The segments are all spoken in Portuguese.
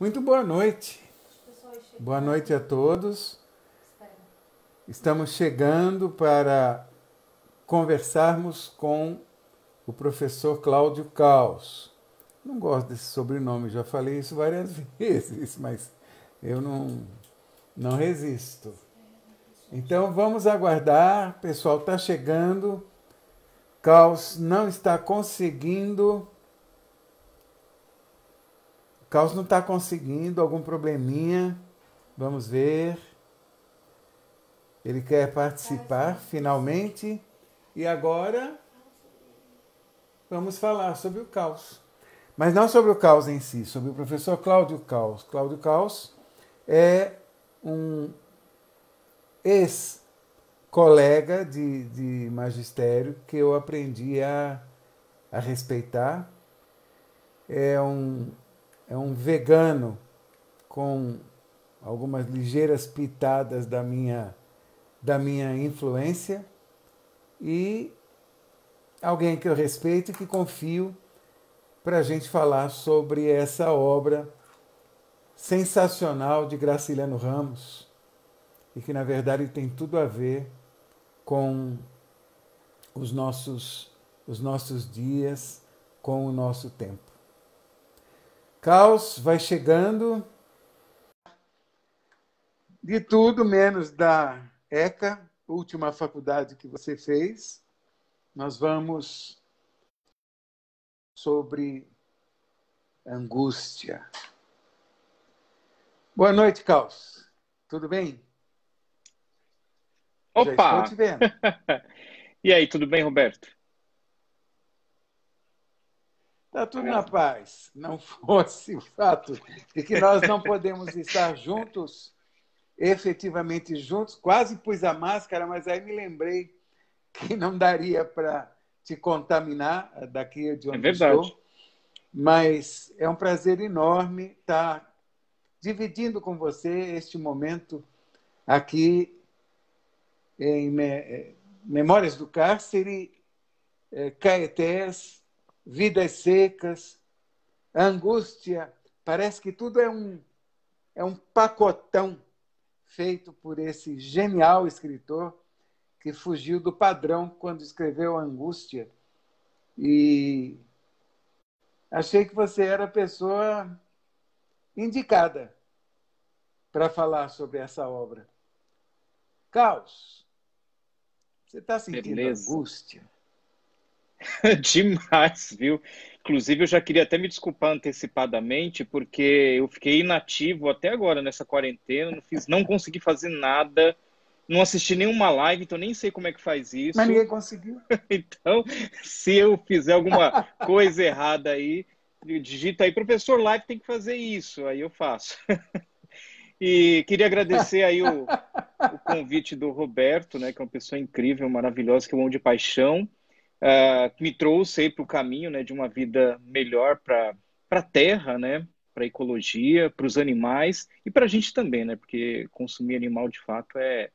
Muito boa noite. Boa noite a todos. Estamos chegando para conversarmos com o professor Cláudio Caos. Não gosto desse sobrenome, já falei isso várias vezes, mas eu não resisto. Então vamos aguardar, o pessoal está chegando. Caos não está conseguindo. Caos não está conseguindo, algum probleminha. Vamos ver. Ele quer participar, finalmente. E agora vamos falar sobre o caos. Mas não sobre o caos em si, sobre o professor Cláudio Caos. Cláudio Caos é um ex-colega de magistério que eu aprendi a respeitar. É um vegano com algumas ligeiras pitadas da minha influência e alguém que eu respeito e que confio para a gente falar sobre essa obra sensacional de Graciliano Ramos e que, na verdade, tem tudo a ver com os nossos dias, com o nosso tempo. Caos vai chegando. De tudo, menos da ECA, última faculdade que você fez. Nós vamos sobre angústia. Boa noite, Caos. Tudo bem? Já estou Opa! te vendo. E aí, tudo bem, Roberto? Está tudo na paz. Não fosse o fato de que nós não podemos estar juntos, efetivamente juntos. Quase pus a máscara, mas aí me lembrei que não daria para te contaminar daqui de É onde verdade. estou. Mas é um prazer enorme estar dividindo com você este momento aqui em Memórias do Cárcere, Caetés, Vidas Secas, Angústia. Parece que tudo é um pacotão feito por esse genial escritor que fugiu do padrão quando escreveu Angústia. E achei que você era a pessoa indicada para falar sobre essa obra. Caos, você está sentindo Beleza. angústia? Demais, viu? Inclusive, eu já queria até me desculpar antecipadamente, porque eu fiquei inativo até agora nessa quarentena, não consegui fazer nada, não assisti nenhuma live, então nem sei como é que faz Mas isso. ninguém conseguiu. Então, se eu fizer alguma coisa errada aí, digita aí, professor, live tem que fazer isso, aí eu faço. E queria agradecer aí o convite do Roberto, né, que é uma pessoa incrível, maravilhosa, que eu amo de paixão, que me trouxe aí para o caminho, né, de uma vida melhor para a Terra, né, para a ecologia, para os animais e para a gente também, né, porque consumir animal de fato é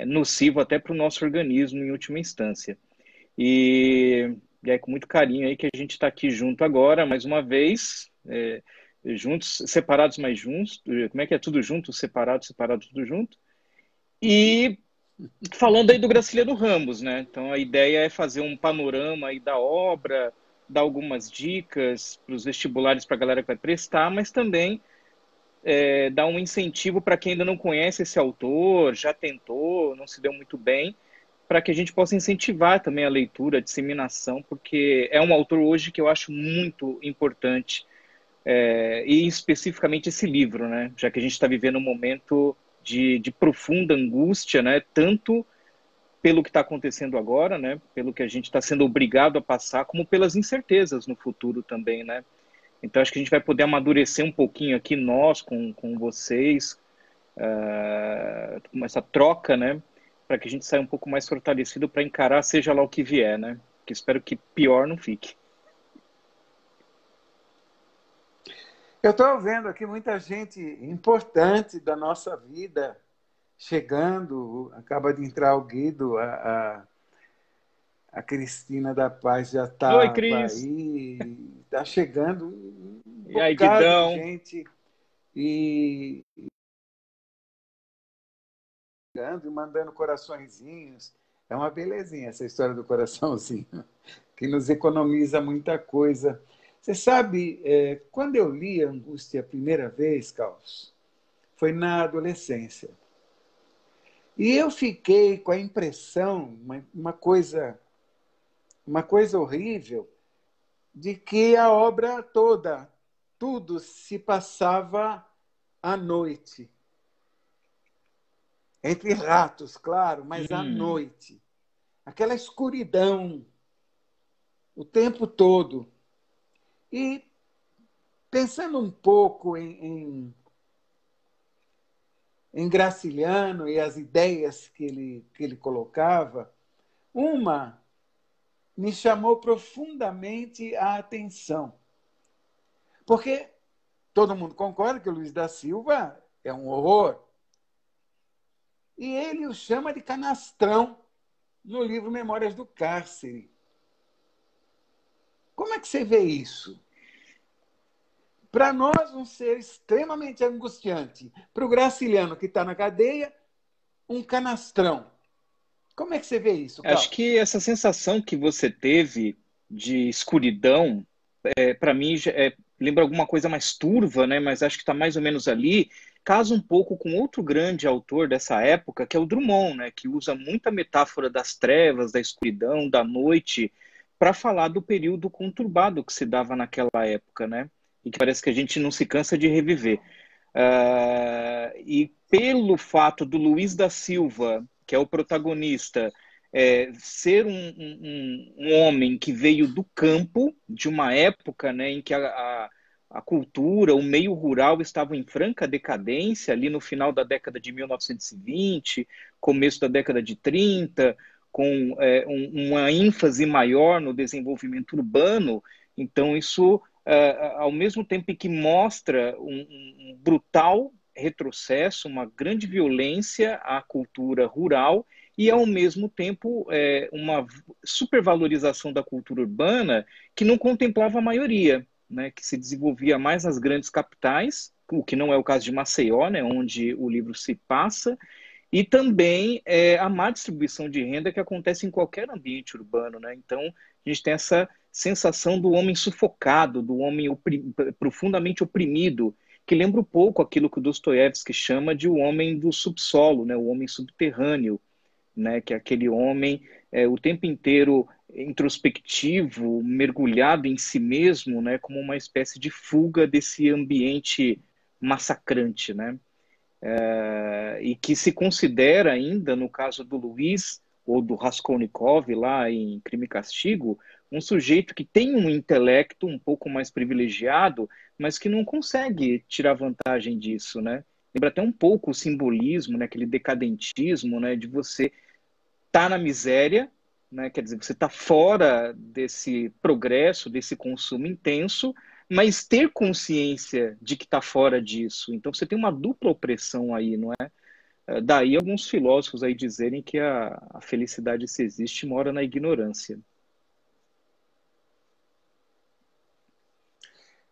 nocivo até para o nosso organismo em última instância. E, e aí com muito carinho aí que a gente está aqui junto agora, mais uma vez, juntos, separados, mas juntos. Como é que é? Tudo junto, separado, separado, tudo junto. E falando aí do Graciliano Ramos, né? Então a ideia é fazer um panorama aí da obra, dar algumas dicas para os vestibulares para a galera que vai prestar, mas também dar um incentivo para quem ainda não conhece esse autor, já tentou, não se deu muito bem, para que a gente possa incentivar também a leitura, a disseminação, porque é um autor hoje que eu acho muito importante, e especificamente esse livro, né? Já que a gente está vivendo um momento de profunda angústia, né? Tanto pelo que está acontecendo agora, né? Pelo que a gente está sendo obrigado a passar, como pelas incertezas no futuro também, né? Então acho que a gente vai poder amadurecer um pouquinho aqui nós com vocês, com essa troca, né? Para que a gente saia um pouco mais fortalecido para encarar seja lá o que vier, né? Que espero que pior não fique. Eu estou vendo aqui muita gente importante da nossa vida chegando. Acaba de entrar o Guido, a Cristina da Paz já Oi, estava Cris. aí. Está chegando um E aí, bocado de Guidão? gente e mandando coraçõezinhos. É uma belezinha essa história do coraçãozinho, que nos economiza muita coisa. Você sabe, quando eu li a Angústia a primeira vez, Carlos, foi na adolescência. E eu fiquei com a impressão, uma coisa horrível, de que a obra toda, tudo se passava à noite. Entre ratos, claro, mas à noite. Aquela escuridão o tempo todo. E pensando um pouco em Graciliano e as ideias que ele colocava, uma me chamou profundamente a atenção. Porque todo mundo concorda que o Luiz da Silva é um horror. E ele o chama de canastrão no livro Memórias do Cárcere. Como é que você vê isso? Para nós, um ser extremamente angustiante. Para o Graciliano, que está na cadeia, um canastrão. Como é que você vê isso, Carlos? Acho que essa sensação que você teve de escuridão, para mim, lembra alguma coisa mais turva, né? Mas acho que está mais ou menos ali. Casa um pouco com outro grande autor dessa época, que é o Drummond, né? Que usa muita metáfora das trevas, da escuridão, da noite, para falar do período conturbado que se dava naquela época, né? E que parece que a gente não se cansa de reviver. E pelo fato do Luiz da Silva, que é o protagonista, ser um homem que veio do campo, de uma época, né, em que a cultura, o meio rural estavam em franca decadência, ali no final da década de 1920, começo da década de 30, com uma ênfase maior no desenvolvimento urbano. Então, isso, ao mesmo tempo que mostra um brutal retrocesso, uma grande violência à cultura rural, e, ao mesmo tempo, uma supervalorização da cultura urbana que não contemplava a maioria, né, que se desenvolvia mais nas grandes capitais, o que não é o caso de Maceió, né, onde o livro se passa, e também a má distribuição de renda que acontece em qualquer ambiente urbano, né? Então, a gente tem essa sensação do homem sufocado, do homem profundamente oprimido, que lembra um pouco aquilo que o Dostoiévski chama de o homem do subsolo, né? O homem subterrâneo, né? Que é aquele homem o tempo inteiro introspectivo, mergulhado em si mesmo, né? Como uma espécie de fuga desse ambiente massacrante, né? E que se considera ainda, no caso do Luiz, ou do Raskolnikov, lá em Crime e Castigo, um sujeito que tem um intelecto um pouco mais privilegiado, mas que não consegue tirar vantagem disso, né? Lembra até um pouco o simbolismo, né? Aquele decadentismo, né? De você estar na miséria, né? Quer dizer, você está fora desse progresso, desse consumo intenso, mas ter consciência de que está fora disso. Então você tem uma dupla opressão aí, não é? Daí alguns filósofos aí dizerem que a felicidade, se existe, mora na ignorância.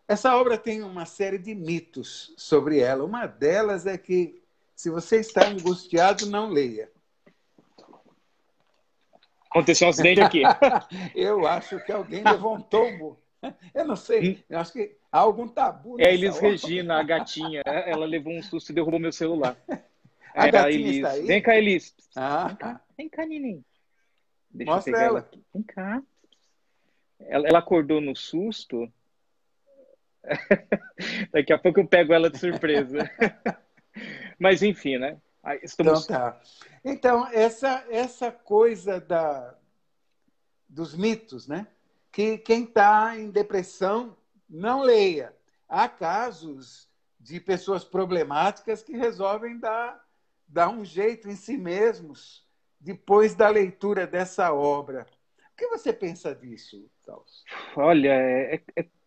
Essa obra tem uma série de mitos sobre ela. Uma delas é que, se você está angustiado, não leia. Aconteceu um acidente aqui. Eu acho que alguém levou um tombo. Eu não sei, eu acho que há algum tabu É a nessa Elis obra. Regina, a gatinha. Ela levou um susto e derrubou meu celular. A A gatinha Elis. está aí? Vem cá, Elis. Ah, Vem cá, vem cá, neném. Deixa eu mostra pegar ela ela. aqui. Vem cá. Ela acordou no susto. Daqui a pouco eu pego ela de surpresa. Mas enfim, né? Então Estamos. tá. Então, essa coisa dos mitos, né? Que quem está em depressão não leia. Há casos de pessoas problemáticas que resolvem dar um jeito em si mesmos depois da leitura dessa obra. O que você pensa disso, Carlos? Olha,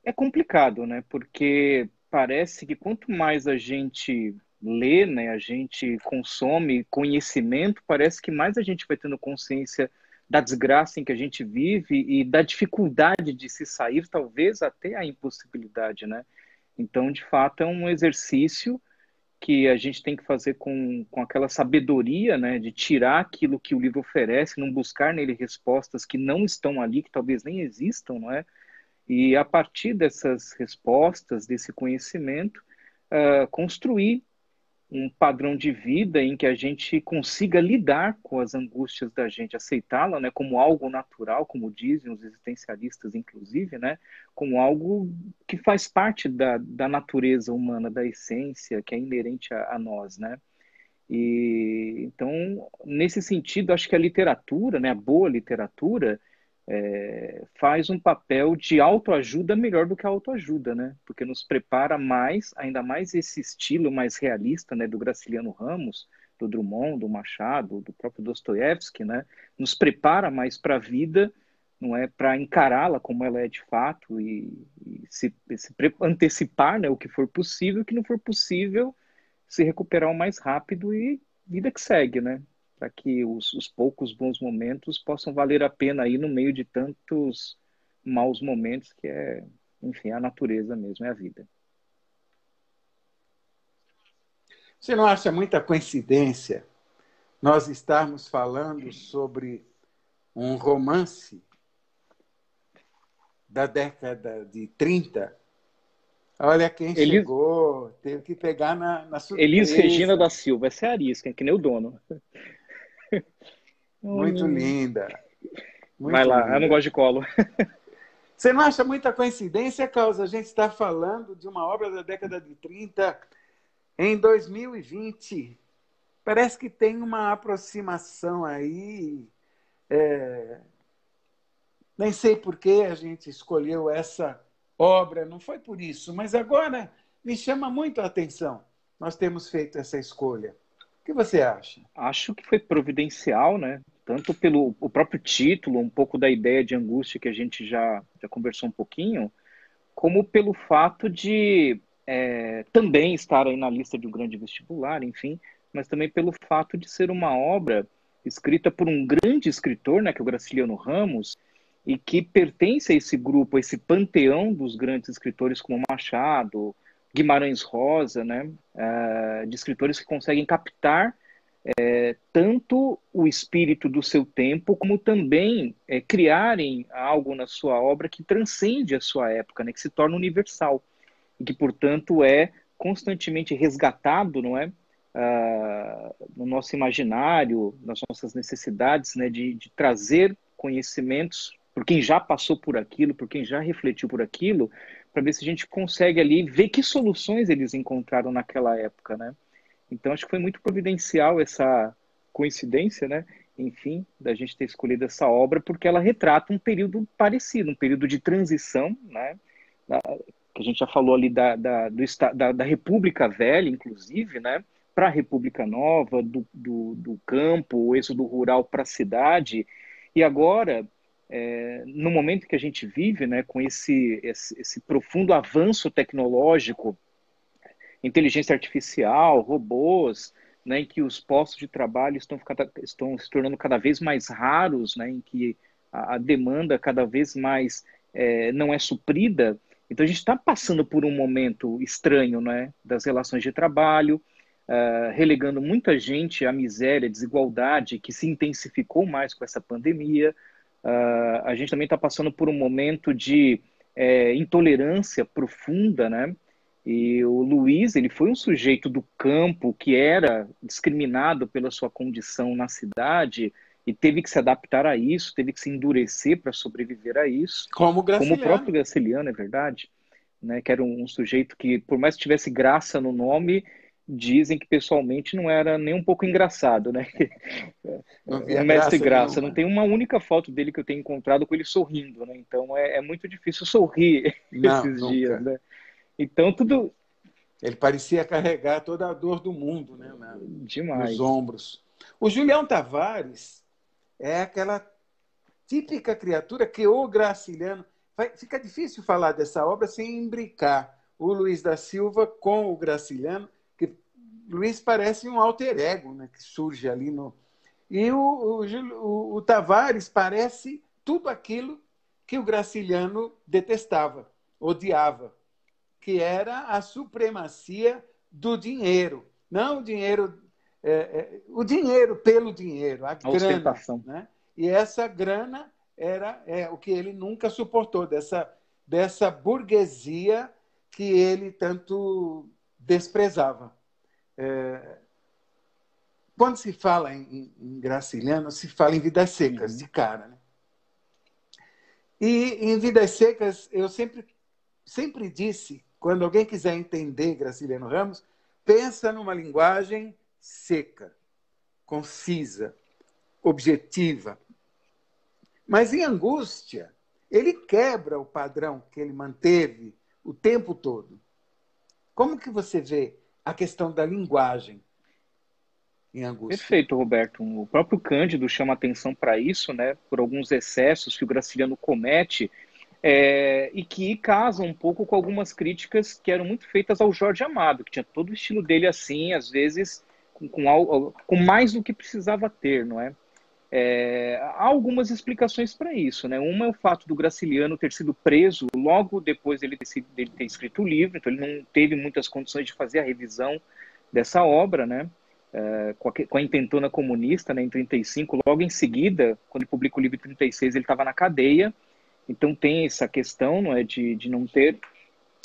é complicado, né? Porque parece que quanto mais a gente lê, né, a gente consome conhecimento, parece que mais a gente vai tendo consciência da desgraça em que a gente vive e da dificuldade de se sair, talvez até a impossibilidade, né? Então, de fato, é um exercício que a gente tem que fazer com aquela sabedoria, né, de tirar aquilo que o livro oferece, não buscar nele respostas que não estão ali, que talvez nem existam, não é? E a partir dessas respostas, desse conhecimento, construir um padrão de vida em que a gente consiga lidar com as angústias da gente, aceitá-la, né, como algo natural, como dizem os existencialistas, inclusive, né, como algo que faz parte da natureza humana, da essência que é inerente a nós, né? E então, nesse sentido, acho que a literatura, né, a boa literatura, faz um papel de autoajuda melhor do que a autoajuda, né? Porque nos prepara mais, ainda mais esse estilo mais realista, né, do Graciliano Ramos, do Drummond, do Machado, do próprio Dostoiévski, né? Nos prepara mais para a vida, não é, para encará-la como ela é de fato e se antecipar, né, o que for possível, o que não for possível, se recuperar o mais rápido e vida que segue, né? Para que os poucos bons momentos possam valer a pena aí no meio de tantos maus momentos que é, enfim, a natureza mesmo, é a vida. Você não acha muita coincidência nós estarmos falando sobre um romance da década de 30? Olha quem Elis, chegou, teve que pegar na Elis Regina surpresa. da Silva, essa é a arisca, que nem o dono. Muito linda, Vai muito lá, eu não linda. gosto de colo. Você não acha muita coincidência, Causa? A gente está falando de uma obra da década de 30 em 2020. Parece que tem uma aproximação aí. Nem sei por que a gente escolheu essa obra, não foi por isso, mas agora me chama muito a atenção. Nós temos feito essa escolha. O que você acha? Acho que foi providencial, né? Tanto pelo o próprio título, um pouco da ideia de angústia que a gente já conversou um pouquinho, como pelo fato de também estar aí na lista de um grande vestibular, enfim, mas também pelo fato de ser uma obra escrita por um grande escritor, né, que é o Graciliano Ramos, e que pertence a esse grupo, a esse panteão dos grandes escritores como Machado, Guimarães Rosa, né, de escritores que conseguem captar tanto o espírito do seu tempo, como também criarem algo na sua obra que transcende a sua época, né, que se torna universal e que, portanto, é constantemente resgatado, não é? No nosso imaginário, nas nossas necessidades, né, de trazer conhecimentos por quem já passou por aquilo, por quem já refletiu por aquilo, para ver se a gente consegue ali ver que soluções eles encontraram naquela época, né? Então, acho que foi muito providencial essa coincidência, né? Enfim, da gente ter escolhido essa obra, porque ela retrata um período parecido, um período de transição, né? Que a gente já falou ali da República Velha, inclusive, né? Para a República Nova, do campo, o êxodo rural para a cidade. E agora, no momento que a gente vive, né, com esse profundo avanço tecnológico, inteligência artificial, robôs, né, em que os postos de trabalho estão se tornando cada vez mais raros, né, em que a demanda cada vez mais não é suprida. Então a gente está passando por um momento estranho, né, das relações de trabalho, relegando muita gente à miséria, à desigualdade, que se intensificou mais com essa pandemia. A gente também está passando por um momento de intolerância profunda, né? E o Luiz, ele foi um sujeito do campo que era discriminado pela sua condição na cidade e teve que se adaptar a isso, teve que se endurecer para sobreviver a isso, Como como o próprio Graciliano. Graciliano, é verdade, né, que era um sujeito que, por mais que tivesse graça no nome, dizem que pessoalmente não era nem um pouco engraçado, né? Não Um via mestre graça graça. Não nenhuma. tem uma única foto dele que eu tenha encontrado com ele sorrindo, né? Então é muito difícil sorrir Não, esses dias, nunca. né? Então tudo Ele parecia carregar toda a dor do mundo, né, nos demais. ombros. O Julião Tavares é aquela típica criatura que o Graciliano. Fica difícil falar dessa obra sem imbricar o Luiz da Silva com o Graciliano, que Luiz parece um alter ego, né, que surge ali no. E o Tavares parece tudo aquilo que o Graciliano detestava, odiava. que era a supremacia do dinheiro. Não o dinheiro pelo dinheiro, a grana. Ostentação. Né? E essa grana era o que ele nunca suportou, dessa burguesia que ele tanto desprezava. Quando se fala em Graciliano, se fala em Vidas Secas, de cara. Né? E em Vidas Secas, eu sempre disse, quando alguém quiser entender Graciliano Ramos, pensa numa linguagem seca, concisa, objetiva. Mas em Angústia, ele quebra o padrão que ele manteve o tempo todo. Como que você vê a questão da linguagem em Angústia? Perfeito, Roberto. O próprio Cândido chama atenção para isso, né, por alguns excessos que o Graciliano comete, e que casam um pouco com algumas críticas que eram muito feitas ao Jorge Amado, que tinha todo o estilo dele assim, às vezes com mais do que precisava ter, não é? Há algumas explicações para isso, né? Uma é o fato do Graciliano ter sido preso logo depois dele ter escrito o livro, então ele não teve muitas condições de fazer a revisão dessa obra, né? Com a Intentona Comunista, né, em 35, logo em seguida, quando ele publica o livro em 36, ele estava na cadeia, então tem essa questão, não é, de não ter...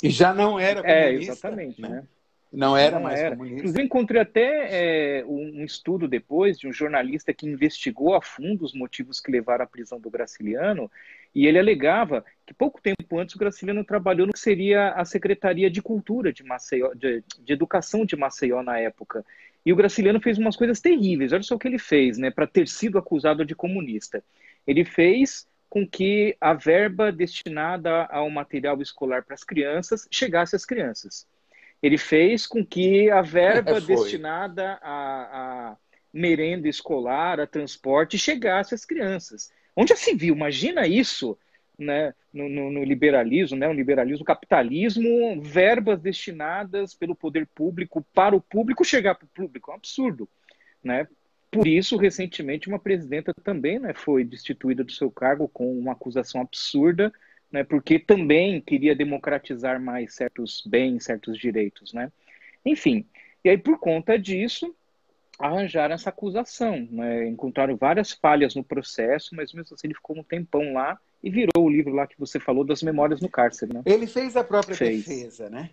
E já não era comunista. Exatamente, né? Não era mais comunista. Inclusive, encontrei até um estudo depois de um jornalista que investigou a fundo os motivos que levaram à prisão do Graciliano, e ele alegava que pouco tempo antes o Graciliano trabalhou no que seria a Secretaria de Cultura de Maceió, de Educação de Maceió na época. E o Graciliano fez umas coisas terríveis. Olha só o que ele fez, né, para ter sido acusado de comunista. Ele fez com que a verba destinada ao material escolar para as crianças chegasse às crianças. Ele fez com que a verba destinada a merenda escolar, a transporte, chegasse às crianças. Onde já se viu? Imagina isso, né, no liberalismo, né, o liberalismo, o capitalismo, verbas destinadas pelo poder público para o público chegar para o público. É um absurdo. Né? Por isso, recentemente, uma presidenta também, né, foi destituída do seu cargo com uma acusação absurda, né, porque também queria democratizar mais certos bens, certos direitos, né? Enfim, e aí por conta disso, arranjaram essa acusação, né? Encontraram várias falhas no processo, mas mesmo assim ele ficou um tempão lá e virou o livro lá que você falou das Memórias no Cárcere, né? Ele fez a própria defesa, né?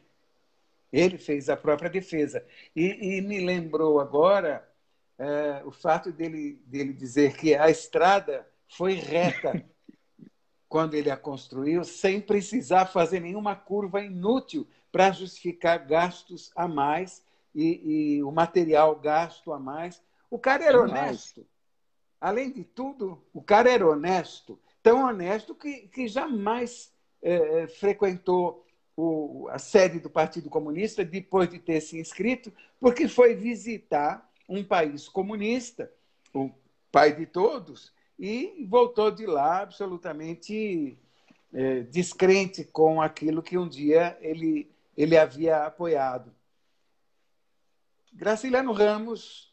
Ele fez a própria defesa. E me lembrou agora o fato dele dizer que a estrada foi reta quando ele a construiu, sem precisar fazer nenhuma curva inútil para justificar gastos a mais e o material gasto a mais. O cara era honesto. Além de tudo, o cara era honesto. Tão honesto que jamais frequentou a sede do Partido Comunista depois de ter se inscrito, porque foi visitar um país comunista, o pai de todos, e voltou de lá absolutamente descrente com aquilo que um dia ele havia apoiado. Graciliano Ramos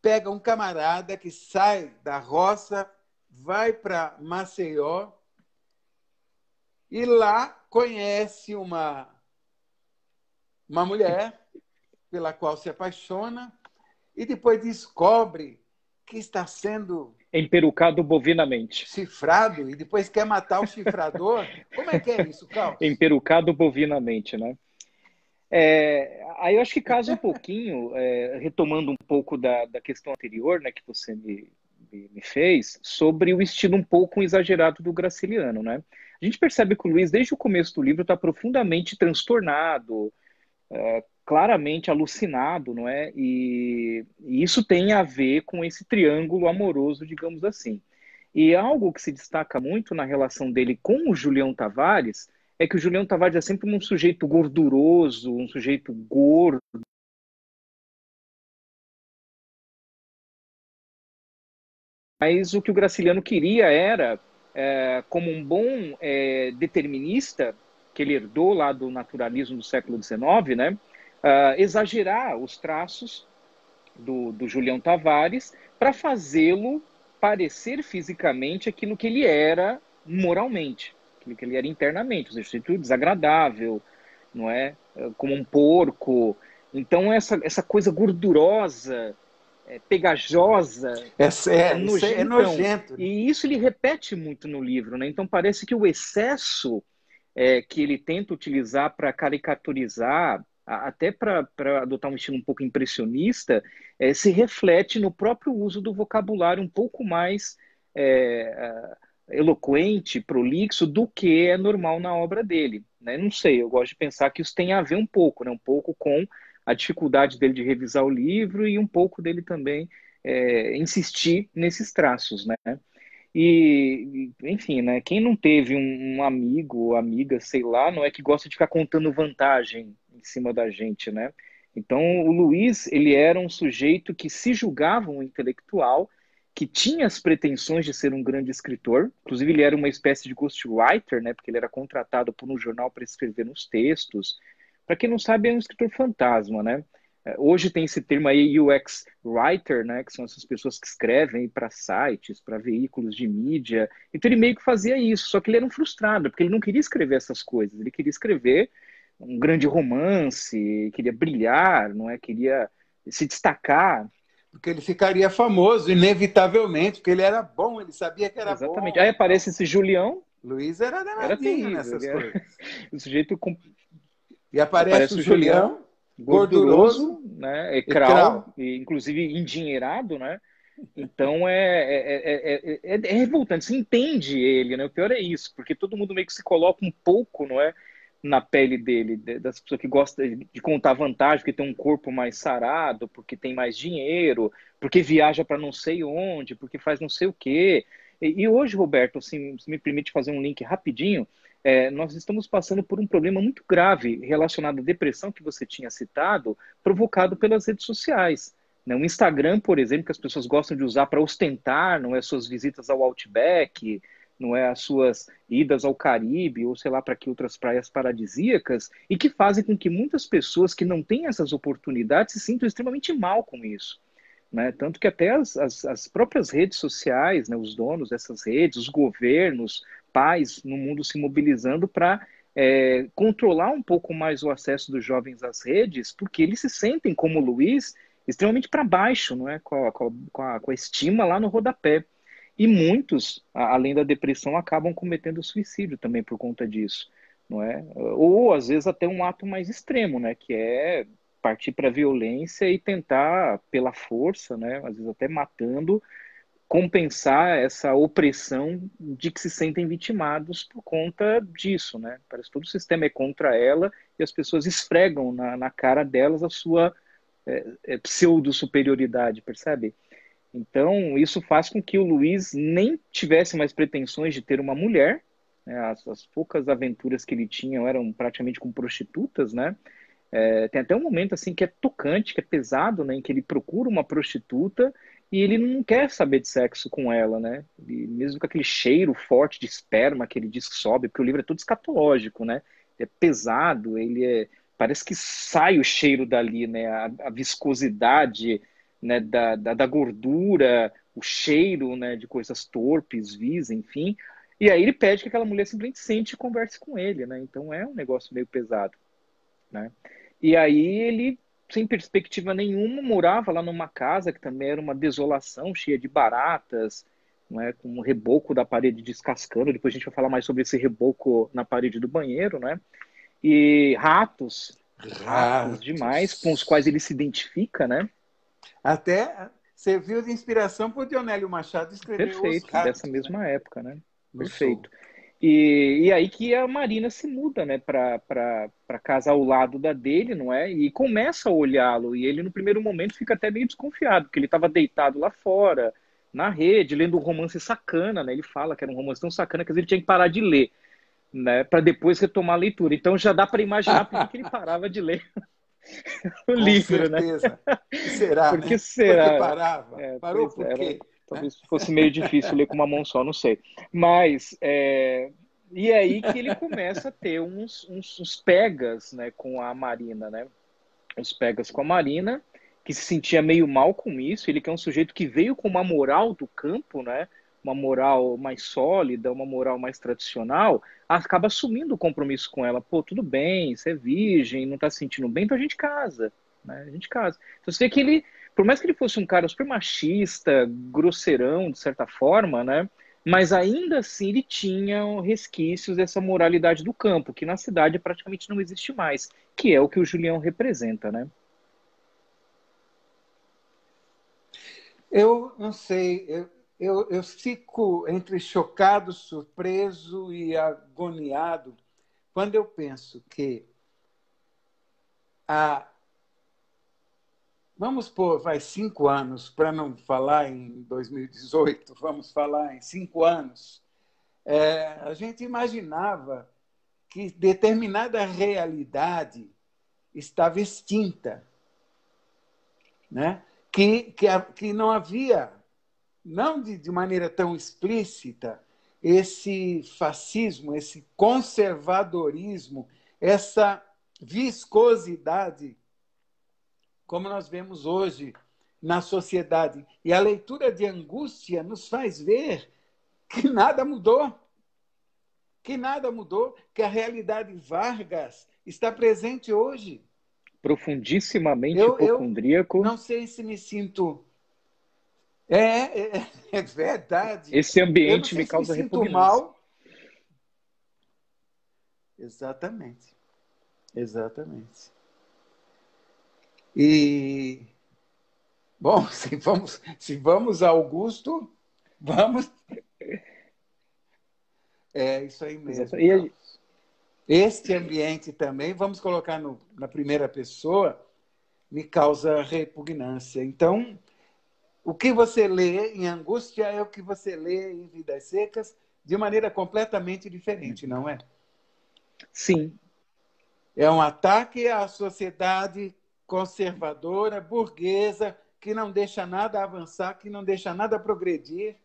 pega um camarada que sai da roça, vai para Maceió e lá conhece uma mulher pela qual se apaixona e depois descobre que está sendo emperucado bovinamente. Chifrado e depois quer matar o chifrador. Como é que é isso, Carlos? Emperucado bovinamente, né? Aí eu acho que casa um pouquinho, retomando um pouco da questão anterior, né, que você me fez, sobre o estilo um pouco exagerado do Graciliano, né? A gente percebe que o Luiz, desde o começo do livro, está profundamente transtornado, claramente alucinado, não é? E isso tem a ver com esse triângulo amoroso, digamos assim. E algo que se destaca muito na relação dele com o Julião Tavares é que o Julião Tavares é sempre um sujeito gorduroso, um sujeito gordo. Mas o que o Graciliano queria era, como um bom determinista, que ele herdou lá do naturalismo do século XIX, né, exagerar os traços do Julião Tavares para fazê-lo parecer fisicamente aquilo que ele era moralmente, aquilo que ele era internamente, ou seja, sujeito desagradável, não é? Como um porco. Então, essa coisa gordurosa, pegajosa, Isso é nojentão. nojento. E isso ele repete muito no livro, né? Então, parece que o excesso que ele tenta utilizar para caricaturizar, até para adotar um estilo um pouco impressionista, se reflete no próprio uso do vocabulário um pouco mais eloquente, prolixo, do que é normal na obra dele. Né? Não sei, eu gosto de pensar que isso tem a ver um pouco, né? Um pouco com a dificuldade dele de revisar o livro e um pouco dele também insistir nesses traços, né? Enfim, né? Quem não teve um amigo ou amiga, sei lá, não é que gosta de ficar contando vantagem em cima da gente, né? Então, o Luiz, ele era um sujeito que se julgava um intelectual, que tinha as pretensões de ser um grande escritor. Inclusive, ele era uma espécie de ghostwriter, né? Porque ele era contratado por um jornal para escrever nos textos. Para quem não sabe, é um escritor fantasma, né? Hoje tem esse termo aí, UX Writer, né, que são essas pessoas que escrevem para sites, para veículos de mídia. Então ele meio que fazia isso, só que ele era um frustrado, porque ele não queria escrever essas coisas, ele queria escrever um grande romance, queria brilhar, não é? Queria se destacar. Porque ele ficaria famoso, inevitavelmente, porque ele era bom, ele sabia que era Exatamente. bom. Aí Então, aparece esse Julião, Luiz era era danadinho terrível, nessas ele era coisas. o sujeito com... E aparece o Aparece o Julião, Julião, gorduroso gorduroso, né, e ecral, crau. e inclusive endinheirado, né? Então é revoltante, você entende ele, né? O pior é isso, porque todo mundo meio que se coloca um pouco, não é, na pele dele, das pessoas que gostam de contar vantagem, porque tem um corpo mais sarado, porque tem mais dinheiro, porque viaja para não sei onde, porque faz não sei o quê. E hoje, Roberto, assim, se me permite fazer um link rapidinho, nós estamos passando por um problema muito grave relacionado à depressão que você tinha citado, provocado pelas redes sociais. Né? O Instagram, por exemplo, que as pessoas gostam de usar para ostentar, não é, suas visitas ao Outback, não é, as suas idas ao Caribe, ou sei lá para que outras praias paradisíacas, e que fazem com que muitas pessoas que não têm essas oportunidades se sintam extremamente mal com isso. Né? Tanto que até as próprias redes sociais, né, os donos dessas redes, os governos, pais no mundo se mobilizando para controlar um pouco mais o acesso dos jovens às redes, porque eles se sentem, como o Luiz, extremamente para baixo, não é? Com a estima lá no rodapé. E muitos, além da depressão, acabam cometendo suicídio também por conta disso, não é? Ou às vezes até um ato mais extremo, né? Que é partir para a violência e tentar, pela força, né? Às vezes até matando, compensar essa opressão de que se sentem vitimados por conta disso, né? Parece que todo o sistema é contra ela e as pessoas esfregam na cara delas a sua pseudo-superioridade, percebe? Então, isso faz com que o Luiz nem tivesse mais pretensões de ter uma mulher, né? As poucas aventuras que ele tinha eram praticamente com prostitutas, né? Tem até um momento assim que é tocante, que é pesado, né? Em que ele procura uma prostituta e ele não quer saber de sexo com ela, né? Mesmo com aquele cheiro forte de esperma que ele diz que sobe, porque o livro é todo escatológico, né? É pesado, parece que sai o cheiro dali, né? A viscosidade, né? Da gordura, o cheiro, né? De coisas torpes, vis, enfim. E aí ele pede que aquela mulher simplesmente sente e converse com ele, né? Então é um negócio meio pesado, né? E aí ele, sem perspectiva nenhuma, morava lá numa casa que também era uma desolação, cheia de baratas, não é? Com um reboco da parede descascando. Depois a gente vai falar mais sobre esse reboco na parede do banheiro, né? E ratos demais, com os quais Ratos. ele se identifica, né? Até serviu de inspiração para o Dionélio Machado escrever Os Perfeito, dessa Ratos, né? mesma época, né? No Sul. Perfeito. E aí que a Marina se muda, né, para casa ao lado da dele, não é? E começa a olhá-lo. E ele, no primeiro momento, fica até meio desconfiado, porque ele estava deitado lá fora, na rede, lendo um romance sacana, né? Ele fala que era um romance tão sacana que ele tinha que parar de ler, né, para depois retomar a leitura. Então já dá para imaginar por que ele parava de ler o Com livro, né? certeza. Que será, Por que né? Por que será? parava? Parou Pois por era, quê? Né? talvez fosse meio difícil ler com uma mão só, não sei. Mas e é aí que ele começa a ter uns pegas, né, com a Marina, né? Uns pegas com a Marina, que se sentia meio mal com isso. Ele que é um sujeito que veio com uma moral do campo, né? uma moral mais sólida, uma moral mais tradicional, acaba assumindo o compromisso com ela. Pô, tudo bem, você é virgem, não está se sentindo bem, então a gente casa, né? A gente casa. Então você vê que ele, por mais que ele fosse um cara super machista, grosseirão, de certa forma, né? Mas ainda assim ele tinha resquícios dessa moralidade do campo, que na cidade praticamente não existe mais, que é o que o Julião representa, né? Eu não sei, eu fico entre chocado, surpreso e agoniado quando eu penso que há, vamos pôr, vai 5 anos, para não falar em 2018, vamos falar em 5 anos, a gente imaginava que determinada realidade estava extinta, né? Que não havia, não de maneira tão explícita, esse fascismo, esse conservadorismo, essa viscosidade, como nós vemos hoje na sociedade. E a leitura de Angústia nos faz ver que nada mudou, que a realidade Vargas está presente hoje. Profundissimamente Eu hipocondríaco. não sei se me sinto. É verdade. Esse Eu não ambiente me sei se me causa sinto repugnância. mal. Exatamente. Exatamente. E, bom, se vamos a Augusto, vamos. É isso aí Exato. mesmo, Carlos. Este ambiente também, vamos colocar na primeira pessoa, me causa repugnância. Então, o que você lê em Angústia é o que você lê em Vidas Secas, de maneira completamente diferente, não é? Sim. É um ataque à sociedade conservadora, burguesa, que não deixa nada avançar, que não deixa nada progredir,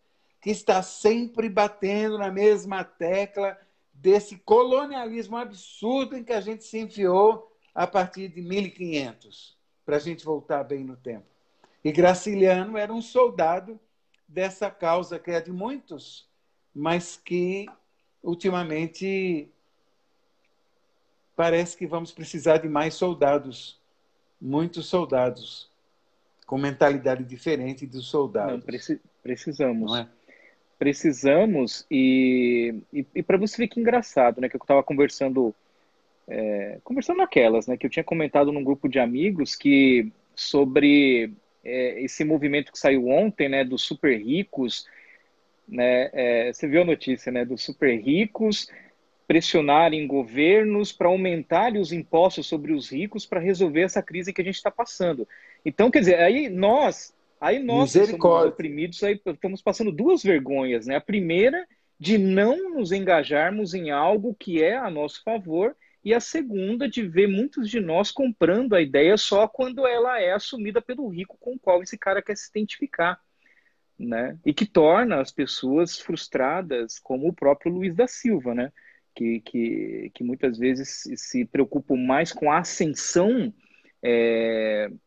que está sempre batendo na mesma tecla desse colonialismo absurdo em que a gente se enfiou a partir de 1500, para a gente voltar bem no tempo. E Graciliano era um soldado dessa causa, que é de muitos, mas que ultimamente parece que vamos precisar de mais soldados, muitos soldados, com mentalidade diferente dos Não, soldados, não precisamos. é? Precisamos, e para você ver que engraçado, né? Que eu estava conversando naquelas, né? Que eu tinha comentado num grupo de amigos que sobre esse movimento que saiu ontem, né? Dos super ricos, né? Você viu a notícia, né? Dos super ricos pressionarem governos para aumentarem os impostos sobre os ricos para resolver essa crise que a gente está passando. Então, quer dizer, aí nós que somos os Misericórdia. oprimidos, aí estamos passando duas vergonhas, né? A primeira, de não nos engajarmos em algo que é a nosso favor, e a segunda, de ver muitos de nós comprando a ideia só quando ela é assumida pelo rico com o qual esse cara quer se identificar, né? E que torna as pessoas frustradas, como o próprio Luiz da Silva, né? Que muitas vezes se preocupam mais com a ascensão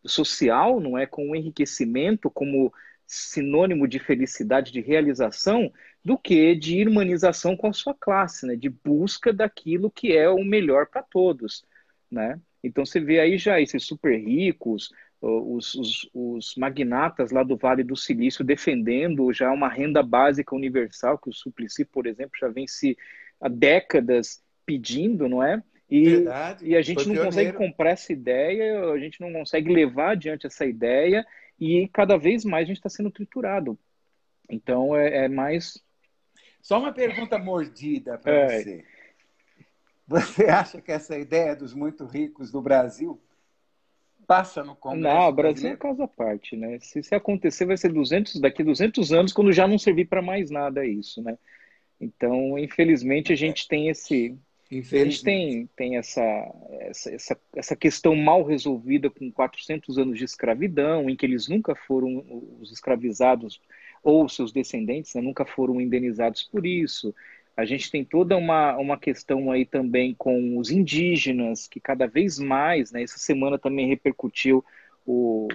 social, não é, com o enriquecimento como sinônimo de felicidade, de realização, do que de irmanização com a sua classe, né? De busca daquilo que é o melhor para todos, né? Então você vê aí já esses super ricos, os magnatas lá do Vale do Silício defendendo já uma renda básica universal, que o Suplicy, por exemplo, já vem se há décadas pedindo, não é? E Verdade, a foi gente não consegue pioneiro. comprar essa ideia, a gente não consegue levar adiante essa ideia, e cada vez mais a gente está sendo triturado. Então é mais. Só uma pergunta mordida para É, você. Você acha que essa ideia dos muito ricos do Brasil passa no não, o Congresso Brasil é um brasileiro? caso à parte, né? Se acontecer, vai ser daqui a 200 anos, quando já não servir para mais nada isso, né? Então, infelizmente, a gente tem esse, a gente Infelizmente. tem essa questão mal resolvida com 400 anos de escravidão, em que eles nunca foram os escravizados ou seus descendentes, né, nunca foram indenizados por isso. A gente tem toda uma questão aí também com os indígenas, que cada vez mais, né, essa semana também repercutiu o,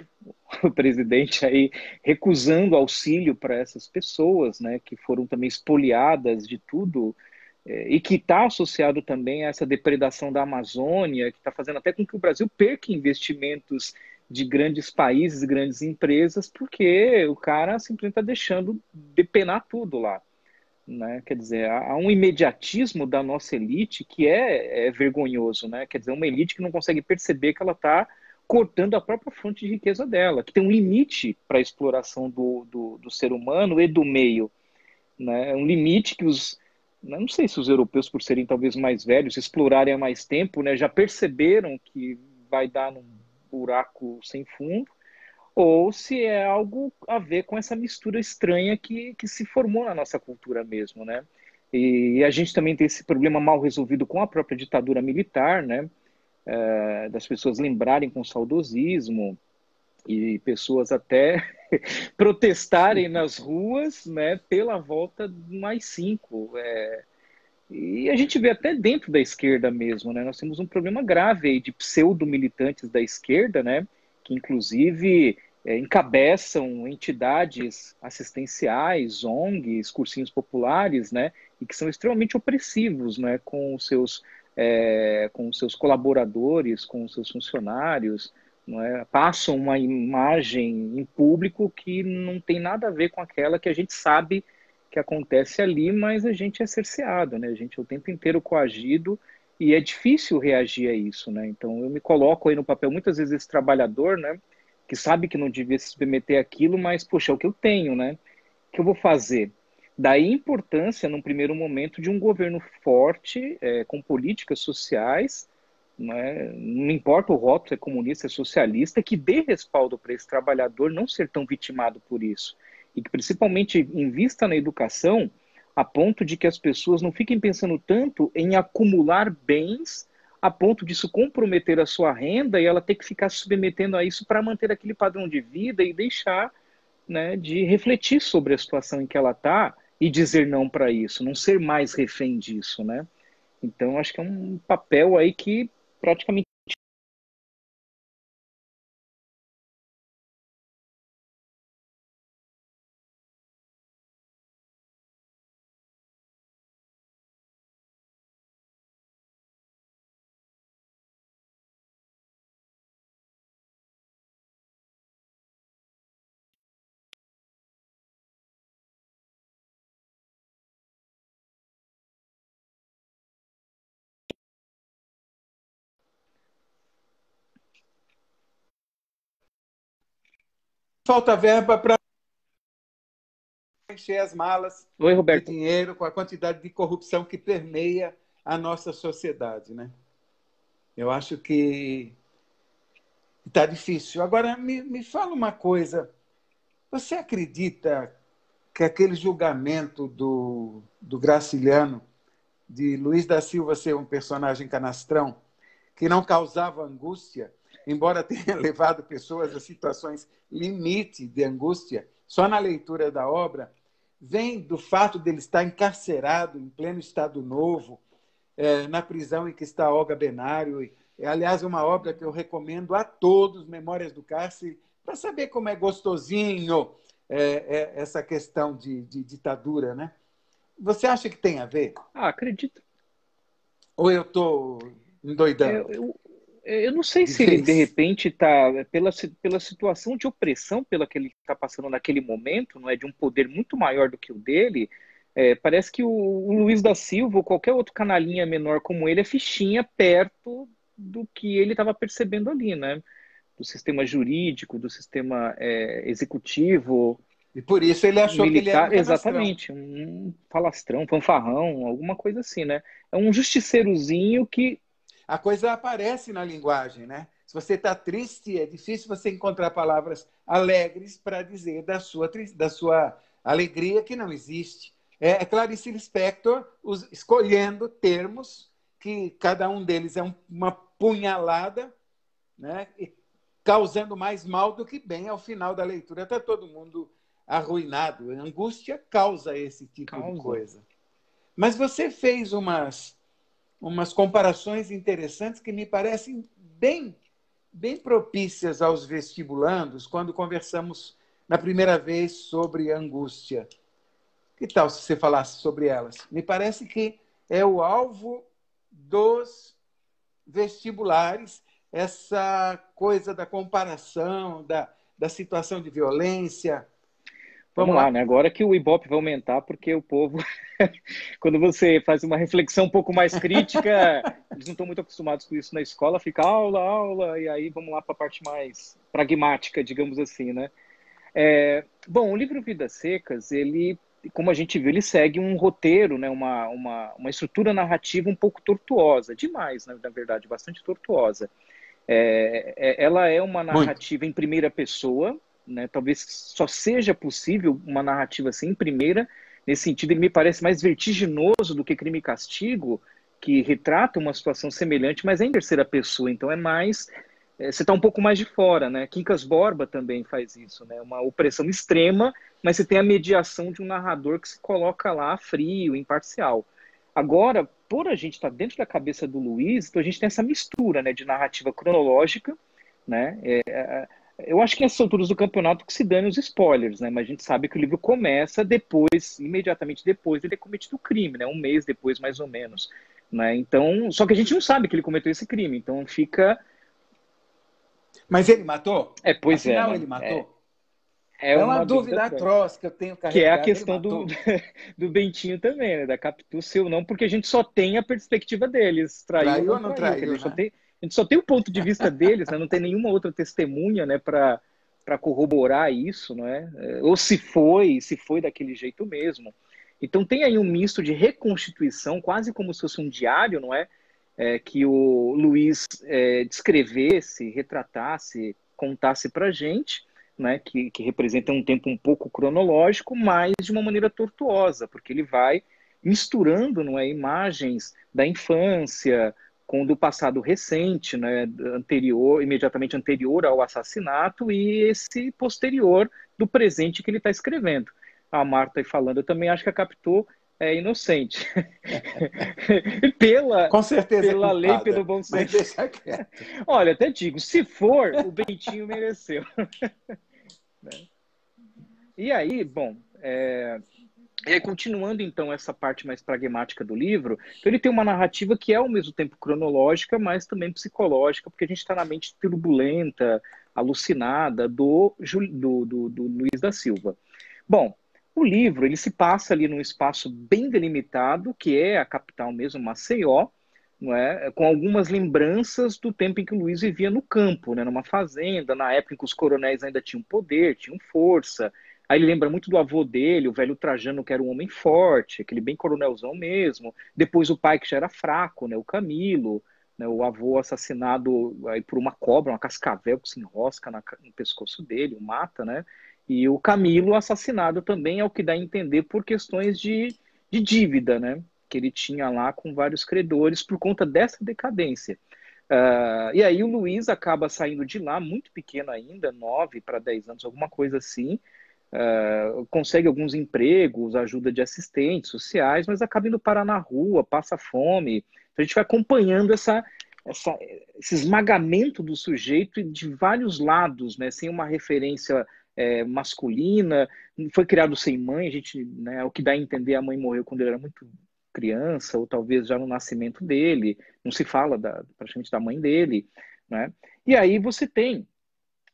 o presidente aí recusando auxílio para essas pessoas, né, que foram também expoliadas de tudo, e que está associado também a essa depredação da Amazônia, que está fazendo até com que o Brasil perca investimentos de grandes países, grandes empresas, porque o cara simplesmente está deixando depenar tudo lá. Né? Quer dizer, há um imediatismo da nossa elite que é vergonhoso, né? Quer dizer, uma elite que não consegue perceber que ela está cortando a própria fonte de riqueza dela, que tem um limite para a exploração do ser humano e do meio, né? É um limite que não sei se os europeus, por serem talvez mais velhos, explorarem há mais tempo, né, já perceberam que vai dar num buraco sem fundo, ou se é algo a ver com essa mistura estranha que se formou na nossa cultura mesmo, né? E a gente também tem esse problema mal resolvido com a própria ditadura militar, né? Das pessoas lembrarem com saudosismo e pessoas até protestarem nas ruas, né? Pela volta do mais 5. E a gente vê até dentro da esquerda mesmo, né? Nós temos um problema grave aí de pseudo-militantes da esquerda, né? Que inclusive encabeçam entidades assistenciais, ONGs, cursinhos populares, né? E que são extremamente opressivos, né? Com os seus colaboradores, com os seus funcionários, não é? Passam uma imagem em público que não tem nada a ver com aquela que a gente sabe que acontece ali, mas a gente é cerceado, né? A gente é o tempo inteiro coagido e é difícil reagir a isso, né? Então eu me coloco aí no papel muitas vezes esse trabalhador, né? Que sabe que não devia se submeter àquilo, mas poxa, é o que eu tenho, né? O que eu vou fazer? Daí a importância, num primeiro momento, de um governo forte, com políticas sociais, né? Não importa o rótulo, é comunista, é socialista, que dê respaldo para esse trabalhador não ser tão vitimado por isso. E que principalmente invista na educação a ponto de que as pessoas não fiquem pensando tanto em acumular bens a ponto disso comprometer a sua renda e ela ter que ficar se submetendo a isso para manter aquele padrão de vida e deixar, né, de refletir sobre a situação em que ela está e dizer não para isso, não ser mais refém disso, né? Então, acho que é um papel aí que praticamente. Falta verba para encher as malas Oi, de Roberto. dinheiro com a quantidade de corrupção que permeia a nossa sociedade, né? Eu acho que está difícil. Agora, me fala uma coisa. Você acredita que aquele julgamento do Graciliano, de Luiz da Silva ser um personagem canastrão, que não causava angústia, embora tenha levado pessoas a situações limite de angústia, só na leitura da obra, vem do fato dele estar encarcerado em pleno Estado Novo, na prisão em que está Olga Benário. Aliás, uma obra que eu recomendo a todos, Memórias do Cárcere, para saber como é gostosinho essa questão de ditadura, né? Você acha que tem a ver? Ah, acredito. Ou eu estou Eu, endoidando eu, eu não sei de se ele, de vez? repente, está, pela situação de opressão pela que ele está passando naquele momento, não é, de um poder muito maior do que o dele, parece que o Luiz da Silva ou qualquer outro canalinha menor como ele é fichinha perto do que ele estava percebendo ali, né? Do sistema jurídico, do sistema executivo, E por isso ele achou que ele era um militar, canastrão. exatamente, um falastrão, fanfarrão, alguma coisa assim, né? É um justiceirozinho que. A coisa aparece na linguagem, né? Se você está triste, é difícil você encontrar palavras alegres para dizer da sua alegria que não existe. É Clarice Lispector escolhendo termos que cada um deles é uma punhalada, né? E causando mais mal do que bem ao final da leitura. Está todo mundo arruinado. A angústia causa esse tipo de Causa. coisa. Mas você fez umas comparações interessantes que me parecem bem, bem propícias aos vestibulandos quando conversamos na primeira vez sobre angústia. Que tal se você falasse sobre elas? Me parece que é o alvo dos vestibulares, essa coisa da comparação, da situação de violência. Vamos lá, né? Agora que o Ibope vai aumentar, porque o povo, quando você faz uma reflexão um pouco mais crítica, eles não estão muito acostumados com isso na escola, fica aula, aula, e aí vamos lá para a parte mais pragmática, digamos assim, né? Bom, o livro Vidas Secas, ele, como a gente viu, ele segue um roteiro, né? Uma estrutura narrativa um pouco tortuosa, demais, né? Na verdade, bastante tortuosa. Ela é uma narrativa em primeira pessoa, né? Talvez só seja possível uma narrativa assim em primeira. Nesse sentido, ele me parece mais vertiginoso do que Crime e Castigo, que retrata uma situação semelhante, mas é em terceira pessoa. Então é mais... Você está um pouco mais de fora, né? Quincas Borba também faz isso, né? Uma opressão extrema, mas você tem a mediação de um narrador que se coloca lá frio, imparcial. Agora, por a gente estar dentro da cabeça do Luiz, então a gente tem essa mistura, né, de narrativa cronológica, né? Eu acho que nessas alturas do campeonato que se dane os spoilers, né? Mas a gente sabe que o livro começa depois, imediatamente depois de ter cometido o crime, né? Um mês depois, mais ou menos, né? Então, só que a gente não sabe que ele cometeu esse crime, então fica... Mas ele matou? Pois Afinal, né? ele matou? É uma uma dúvida atroz que eu tenho que é a carregado. questão do Bentinho também, né? Da Capitu, se ou não, porque a gente só tem a perspectiva deles. Traiu ou não traiu? Né? A gente só tem o ponto de vista deles, né? Não tem nenhuma outra testemunha, né, para corroborar isso, não é? Ou se foi daquele jeito mesmo. Então tem aí um misto de reconstituição, quase como se fosse um diário, não é? Que o Luiz descrevesse, retratasse, contasse para a gente, né, que representa um tempo um pouco cronológico, mas de uma maneira tortuosa, porque ele vai misturando, não é, imagens da infância com do passado recente, né, imediatamente anterior ao assassinato, e esse posterior do presente que ele está escrevendo. A Marta aí falando, eu também acho que a Capitu é inocente. Com certeza pela culpada, lei, pelo bom senso. Mas deixa quieto. Olha, até digo, se for, o Bentinho mereceu. E aí, bom, e aí, continuando então essa parte mais pragmática do livro, então ele tem uma narrativa que é ao mesmo tempo cronológica, mas também psicológica, porque a gente está na mente turbulenta, alucinada do Luiz da Silva. Bom, o livro ele se passa ali num espaço bem delimitado, que é a capital mesmo, Maceió, não é? Com algumas lembranças do tempo em que o Luiz vivia no campo, né? Numa fazenda, na época em que os coronéis ainda tinham poder, tinham força. Aí ele lembra muito do avô dele, o velho Trajano, que era um homem forte, aquele bem coronelzão mesmo. Depois o pai, que já era fraco, né? O Camilo, né? O avô assassinado aí por uma cobra, uma cascavel que se enrosca no pescoço dele, o mata, né? E o Camilo assassinado também, é o que dá a entender por questões de dívida, né? Que ele tinha lá com vários credores por conta dessa decadência. E aí o Luiz acaba saindo de lá, muito pequeno ainda, 9 para 10 anos, alguma coisa assim, consegue alguns empregos, ajuda de assistentes sociais, mas acaba indo parar na rua, passa fome. Então a gente vai acompanhando esse esmagamento do sujeito de vários lados, né, sem uma referência masculina, foi criado sem mãe, a gente, né, o que dá a entender, a mãe morreu quando ele era muito criança, ou talvez já no nascimento dele, não se fala praticamente da mãe dele, né? E aí você tem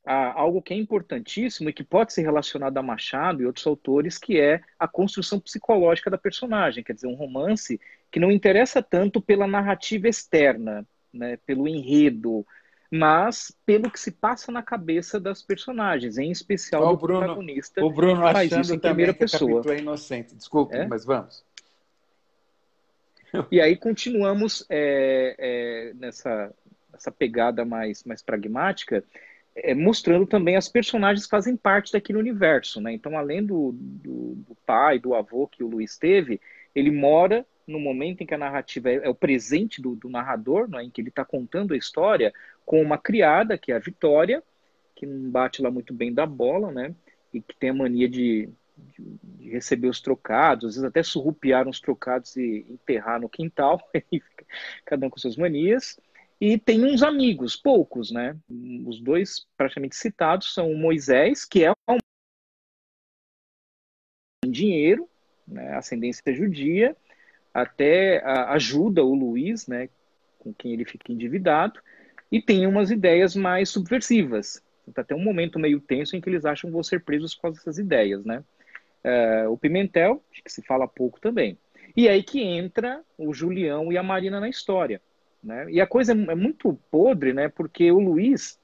algo que é importantíssimo e que pode ser relacionado a Machado e outros autores, que é a construção psicológica da personagem, quer dizer, um romance que não interessa tanto pela narrativa externa, né, pelo enredo, mas pelo que se passa na cabeça das personagens, em especial do protagonista. O Bruno que faz isso achando em primeira também que pessoa. a Capitu é inocente. Desculpe, mas vamos. E aí continuamos nessa pegada mais pragmática, mostrando também as personagens que fazem parte daquele universo, né? Então, além do pai, do avô que o Luiz teve, ele mora no momento em que a narrativa é o presente do narrador, né? Em que ele está contando a história, com uma criada, que é a Vitória, que não bate lá muito bem da bola, né? E que tem a mania de receber os trocados, às vezes até surrupiar uns trocados e enterrar no quintal, cada um com suas manias. e tem uns amigos, poucos, né? Os dois praticamente citados são o Moisés, que é um dinheiro, né, ascendência judia, até ajuda o Luiz, né, com quem ele fica endividado, e tem umas ideias mais subversivas. Até um momento meio tenso em que eles acham que vão ser presos por causa dessas ideias, né? O Pimentel, que se fala pouco também. E aí que entra o Julião e a Marina na história, né? E a coisa é muito podre, né? Porque o Luiz,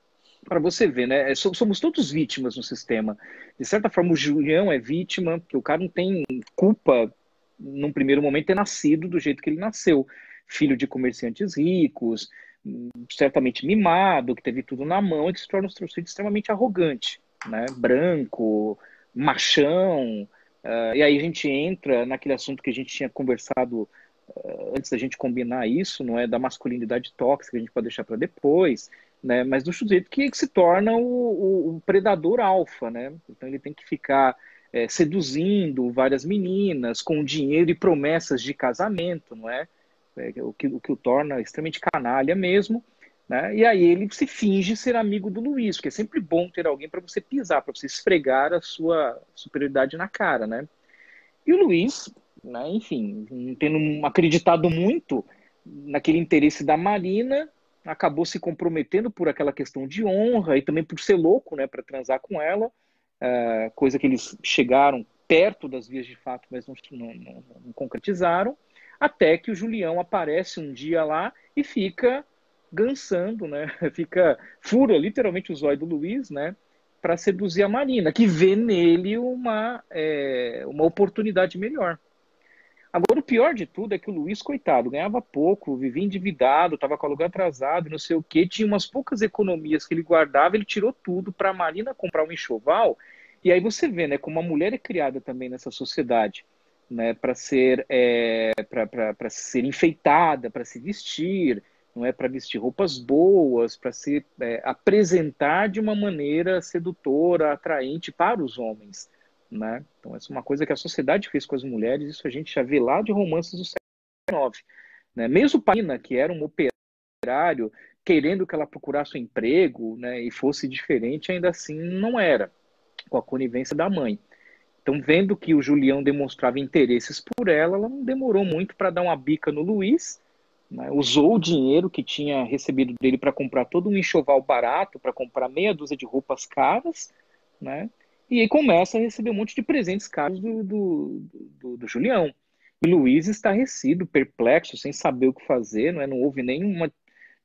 para você ver, né? Somos todos vítimas no sistema. De certa forma, o Julião é vítima, porque o cara não tem culpa, num primeiro momento, ter nascido do jeito que ele nasceu. Filho de comerciantes ricos, certamente mimado, que teve tudo na mão e que se torna um sujeito extremamente arrogante, né? Branco, machão. E aí a gente entra naquele assunto que a gente tinha conversado antes da gente combinar isso, não é, da masculinidade tóxica, a gente pode deixar para depois, né, mas do sujeito que se torna o predador alfa, né, então ele tem que ficar seduzindo várias meninas com dinheiro e promessas de casamento, não é, o que o torna extremamente canalha mesmo, né, e aí ele se finge ser amigo do Luiz, porque é sempre bom ter alguém para você pisar, para você esfregar a sua superioridade na cara, né, e o Luiz, né, enfim, não tendo acreditado muito naquele interesse da Marina, acabou se comprometendo por aquela questão de honra e também por ser louco, né, para transar com ela, coisa que eles chegaram perto das vias de fato, mas não concretizaram, até que o Julião aparece um dia lá e fica gansando, né, fura literalmente o zóio do Luiz, né, para seduzir a Marina, que vê nele uma oportunidade melhor. Agora, o pior de tudo é que o Luiz, coitado, ganhava pouco, vivia endividado, estava com aluguel atrasado, não sei o quê, tinha umas poucas economias que ele guardava, ele tirou tudo para a Marina comprar um enxoval, e aí você vê, né, como a mulher é criada também nessa sociedade, né, para ser enfeitada, para se vestir, não é, para vestir roupas boas, para se apresentar de uma maneira sedutora, atraente para os homens, né? Então, essa é uma coisa que a sociedade fez com as mulheres, isso a gente já vê lá de romances do século XIX. Né? Mesmo Paina, que era um operário, querendo que ela procurasse um emprego, né, e fosse diferente, ainda assim não era, com a conivência da mãe. Então, vendo que o Julião demonstrava interesses por ela, ela não demorou muito para dar uma bica no Luiz, né? Usou o dinheiro que tinha recebido dele para comprar todo um enxoval barato, para comprar meia dúzia de roupas caras, né? E aí começa a receber um monte de presentes caros do Julião. E Luiz estarrecido, perplexo, sem saber o que fazer, não é? Não houve nenhuma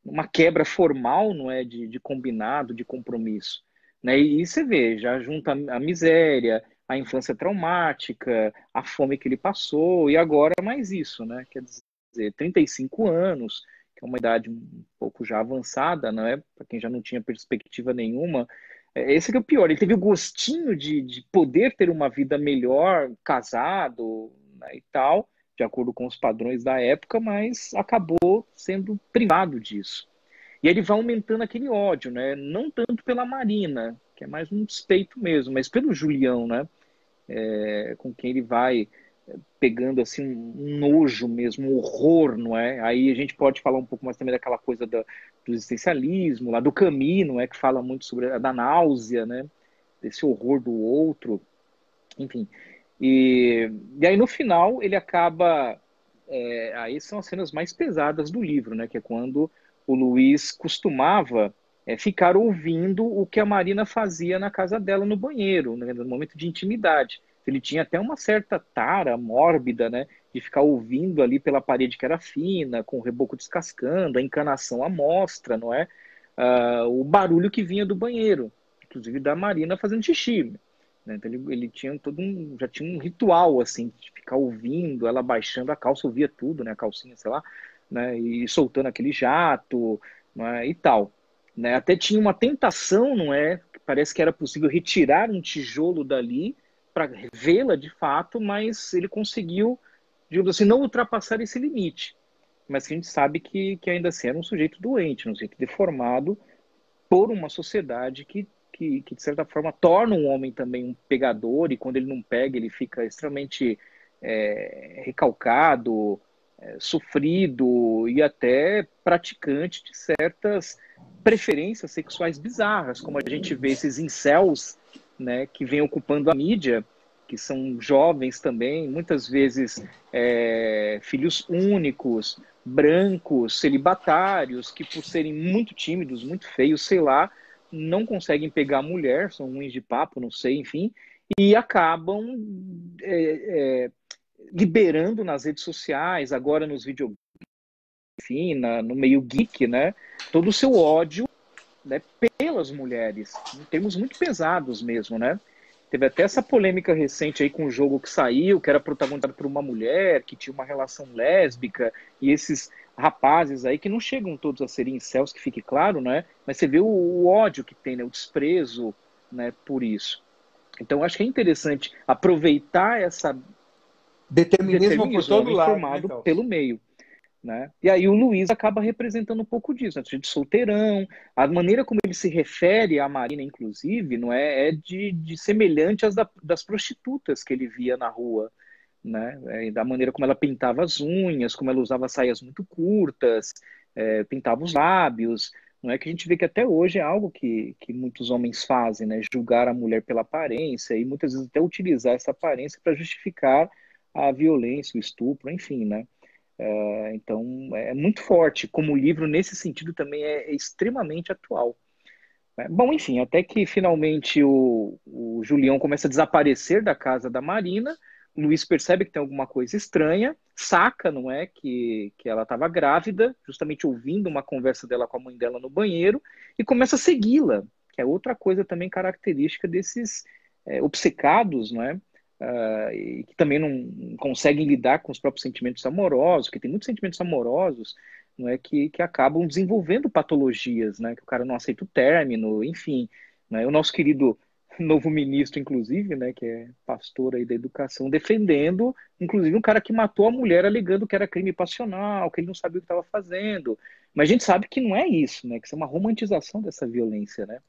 uma quebra formal, não é, de combinado, de compromisso, né? E você vê, já junta a miséria, a infância traumática, a fome que ele passou, e agora mais isso, né? Quer dizer, 35 anos, que é uma idade um pouco já avançada, não é? Para quem já não tinha perspectiva nenhuma. Esse que é o pior, ele teve o gostinho de poder ter uma vida melhor, casado, né, e tal, de acordo com os padrões da época, mas acabou sendo privado disso. E ele vai aumentando aquele ódio, né? Não tanto pela Marina, que é mais um despeito mesmo, mas pelo Julião, né? Com quem ele vai pegando assim um nojo mesmo, um horror, não é? Aí a gente pode falar um pouco mais também daquela coisa do existencialismo, lá do Camus, não é? Que fala muito sobre da náusea, né? Desse horror do outro, enfim. E aí no final ele acaba aí são as cenas mais pesadas do livro, né? Que é quando o Luiz costumava ficar ouvindo o que a Marina fazia na casa dela no banheiro, né, no momento de intimidade. Ele tinha até uma certa tara mórbida, né? De ficar ouvindo ali pela parede que era fina, com o reboco descascando, a encanação à mostra, não é? O barulho que vinha do banheiro, inclusive da Marina fazendo xixi. Né? Então ele tinha já tinha um ritual assim de ficar ouvindo, ela baixando a calça, ouvia tudo, né, a calcinha, sei lá, né, e soltando aquele jato, né, e tal, né? Até tinha uma tentação, não é? Parece que era possível retirar um tijolo dali para vê-la de fato, mas ele conseguiu, digamos assim, não ultrapassar esse limite. Mas que a gente sabe que ainda assim era um sujeito doente, um sujeito deformado por uma sociedade que, de certa forma, torna um homem também um pegador, e quando ele não pega, ele fica extremamente recalcado, sofrido e até praticante de certas preferências sexuais bizarras, como a gente vê esses incels, né, que vêm ocupando a mídia, que são jovens também, muitas vezes filhos únicos, brancos, celibatários, que por serem muito tímidos, muito feios, sei lá, não conseguem pegar a mulher, são ruins de papo, não sei, enfim, e acabam liberando nas redes sociais, agora nos videogames, enfim, no meio geek, né, todo o seu ódio, né, pelas mulheres, em termos muito pesados mesmo, né? Teve até essa polêmica recente aí com o jogo que saiu, que era protagonizado por uma mulher, que tinha uma relação lésbica, e esses rapazes aí, que não chegam todos a serem incels, que fique claro, né? Mas você vê o ódio que tem, né? O desprezo, né, por isso. Então, acho que é interessante aproveitar essa Determinismo por todo homem lado, né, formado Carlos? pelo meio. Né? E aí o Luiz acaba representando um pouco disso, né? De solteirão, a maneira como ele se refere à Marina, inclusive, não de semelhante às das prostitutas que ele via na rua, né? Da maneira como ela pintava as unhas, como ela usava saias muito curtas, pintava os lábios, não é que a gente vê que até hoje é algo que muitos homens fazem, né? Julgar a mulher pela aparência e muitas vezes até utilizar essa aparência para justificar a violência, o estupro, enfim, né? Então, é muito forte. Como livro, nesse sentido, também é extremamente atual. Né? Bom, enfim, até que finalmente o Julião começa a desaparecer da casa da Marina, o Luiz percebe que tem alguma coisa estranha, saca, não é, que ela estava grávida, justamente ouvindo uma conversa dela com a mãe dela no banheiro, e começa a segui-la, que é outra coisa também característica desses obcecados, não é? E que também não conseguem lidar com os próprios sentimentos amorosos, que tem muitos sentimentos amorosos, não é, que acabam desenvolvendo patologias, né, que o cara não aceita o término, enfim, né, o nosso querido novo ministro, inclusive, né, que é pastor aí da educação, defendendo, inclusive, um cara que matou a mulher alegando que era crime passional, que ele não sabia o que estava fazendo, mas a gente sabe que não é isso, né, que isso é uma romantização dessa violência, né,